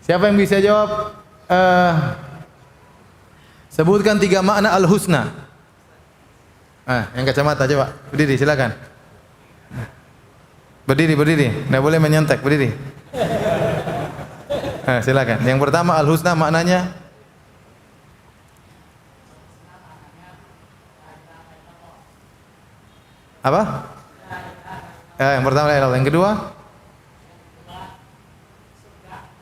Siapa yang bisa jawab? Sebutkan 3 makna al-husna. Yang kacamata coba. Berdiri, silakan. Berdiri. Tidak boleh menyontek, berdiri. Silakan. Yang pertama al-husna maknanya apa? Yang pertama la ilaha illallah.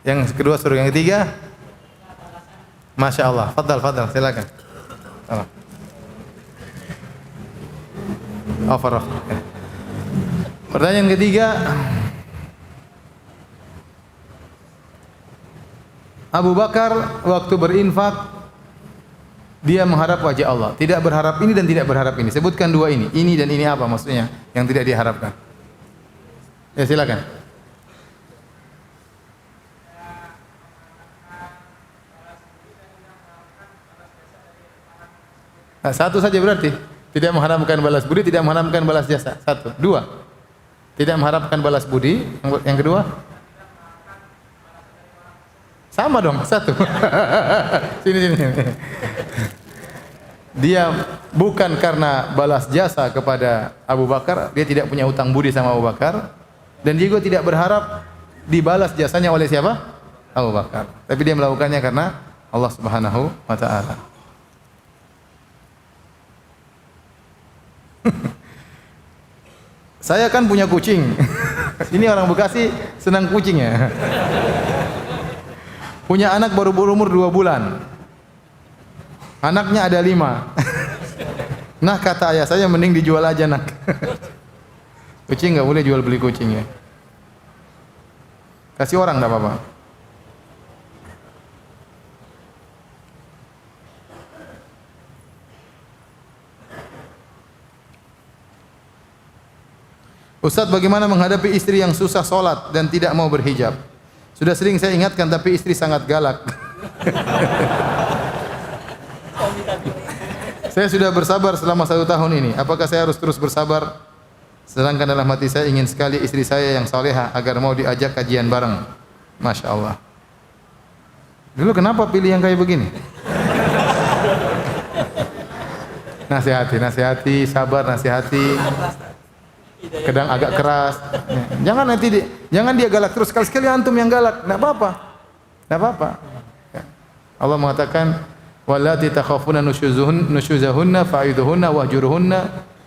Yang kedua surga. Yang ketiga Masya Allah. Fadal, silakan. Farah. Pertanyaan ketiga, Abu Bakar waktu berinfak dia mengharap wajah Allah, tidak berharap ini dan tidak berharap ini. Sebutkan 2 ini. Ini dan ini apa maksudnya yang tidak diharapkan? Ya, silakan. Satu saja berarti. Tidak mengharapkan balas budi, tidak mengharapkan balas jasa. 1, 2. Tidak mengharapkan balas budi. Yang kedua? Sama dong, 1. Sini. Dia bukan karena balas jasa kepada Abu Bakar, dia tidak punya utang budi sama Abu Bakar, dan dia juga tidak berharap dibalas jasanya oleh siapa? Abu Bakar. Tapi dia melakukannya karena Allah Subhanahu wa taala. Saya kan punya kucing. Ini orang Bekasi senang kucing ya. Punya anak baru berumur 2 bulan. Anaknya ada 5. Nah, kata ayah saya mending dijual aja nak. Kucing nggak boleh jual beli kucing ya. Kasih orang nggak apa-apa. Ustaz, bagaimana menghadapi istri yang susah sholat dan tidak mau berhijab? Sudah sering saya ingatkan tapi istri sangat galak. Saya sudah bersabar selama 1 tahun ini. Apakah saya harus terus bersabar? Sedangkan dalam hati saya ingin sekali istri saya yang salehah agar mau diajak kajian bareng. Masya Allah. Dulu kenapa pilih yang kayak begini? Nasihati, sabar, nasihati. Kadang agak keras. Jangan dia galak terus. Sekali-sekali antum yang galak. Enggak apa-apa. Ya. Allah mengatakan, "Wallati takhafuna nusyuzahunna fa'idhuhunna wahjuruhunna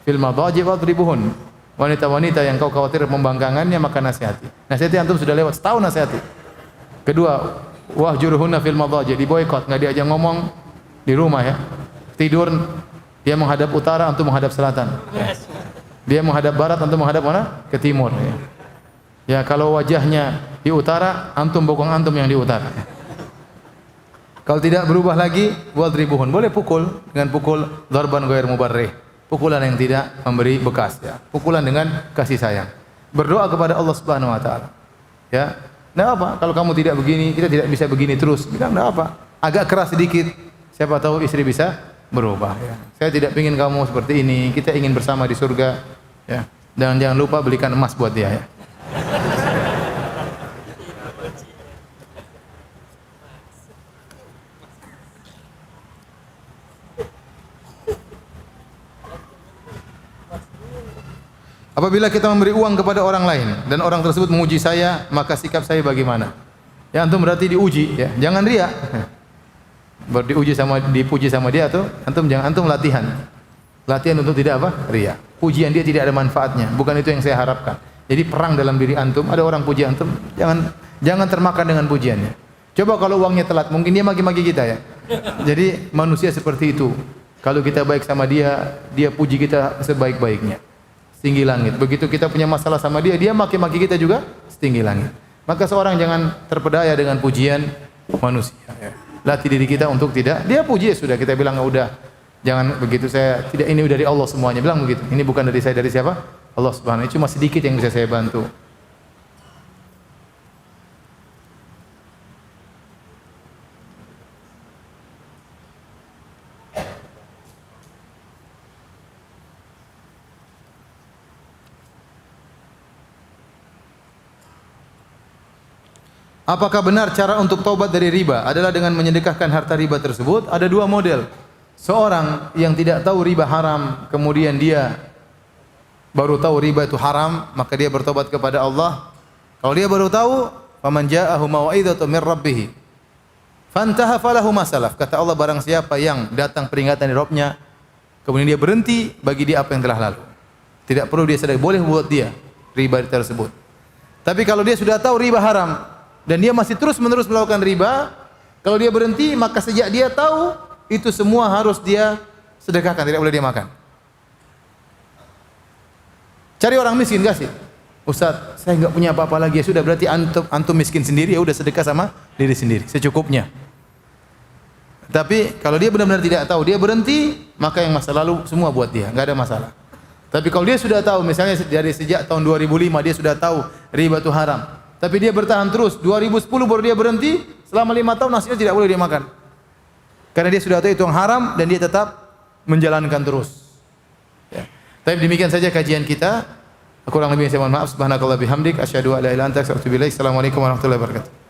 fil madaji wadribuhun." Wanita-wanita yang kau khawatir pembangkangannya maka nasihati. Nasihati antum sudah lewat setahun nasihati. Kedua, wahjuruhunna fil madaji, diboikot, enggak diajak ngomong di rumah ya. Tidur dia menghadap utara, antum menghadap selatan. Ya. Dia menghadap barat, antum menghadap mana? Ke timur ya. Ya, kalau wajahnya di utara, antum bokong antum yang di utara. Kalau tidak berubah lagi, wadribuhun. Boleh pukul dengan pukul darban ghair mubarrih. Pukulan yang tidak memberi bekas ya. Pukulan dengan kasih sayang. Berdoa kepada Allah Subhanahu wa taala. Ya. Enggak apa kalau kamu tidak begini, kita tidak bisa begini terus. Bilang enggak apa. Agak keras sedikit. Siapa tahu istri bisa berubah ya. Saya tidak ingin kamu seperti ini. Kita ingin bersama di surga ya. Dan jangan lupa belikan emas buat dia ya. Apabila kita memberi uang kepada orang lain dan orang tersebut memuji saya, maka sikap saya bagaimana? Ya antum berarti diuji ya. Jangan riya. Dipuji sama dia tuh, antum latihan. Latihan untuk tidak apa? Riya. Pujian dia tidak ada manfaatnya. Bukan itu yang saya harapkan. Jadi perang dalam diri antum, ada orang puji antum, jangan termakan dengan pujiannya. Coba kalau uangnya telat, mungkin dia maki-maki kita ya. Jadi manusia seperti itu. Kalau kita baik sama dia, dia puji kita sebaik-baiknya. Setinggi langit. Begitu kita punya masalah sama dia, dia maki-maki kita juga setinggi langit. Maka seorang jangan terpedaya dengan pujian manusia. Ya. Latih diri kita untuk tidak. Dia puji ya sudah, kita bilang udah. Jangan begitu saya tidak ini dari Allah semuanya. Bilang begitu. Ini bukan dari saya, dari siapa? Allah Subhanahu wa taala. Cuma sedikit yang bisa saya bantu. Apakah benar cara untuk taubat dari riba adalah dengan menyedekahkan harta riba tersebut? Ada dua model. Seorang yang tidak tahu riba haram, kemudian dia baru tahu riba itu haram, maka dia bertobat kepada Allah. Kalau dia baru tahu, faman ja'ahu mau'izatun mir rabbih fantaha falahu ma salaf. Kata Allah, barang siapa yang datang peringatan dari Rabbnya, kemudian dia berhenti, bagi dia apa yang telah lalu. Tidak perlu dia sedekah, boleh buat dia riba tersebut. Tapi kalau dia sudah tahu riba haram dan dia masih terus-menerus melakukan riba, kalau dia berhenti, maka sejak dia tahu, itu semua harus dia sedekahkan, tidak boleh dia makan. Cari orang miskin, kasih. Ustaz, saya enggak punya apa-apa lagi. Ya sudah, berarti antum miskin sendiri, ya udah sedekah sama diri sendiri, secukupnya. Tapi kalau dia benar-benar tidak tahu, dia berhenti, maka yang masa lalu semua buat dia, enggak ada masalah. Tapi kalau dia sudah tahu, misalnya dari sejak tahun 2005 dia sudah tahu riba itu haram, tapi dia bertahan terus, 2010 baru dia berhenti, selama 5 tahun nasinya tidak boleh dia makan. Karena dia sudah tahu itu yang haram dan dia tetap menjalankan terus. Ya. Tapi demikian saja kajian kita. Kurang lebih saya mohon maaf. Subhanakallah bihamdik, asyhadu an la ilaha illa anta astaghfiruka wa atubu ilaik. Assalamualaikum warahmatullahi wabarakatuh.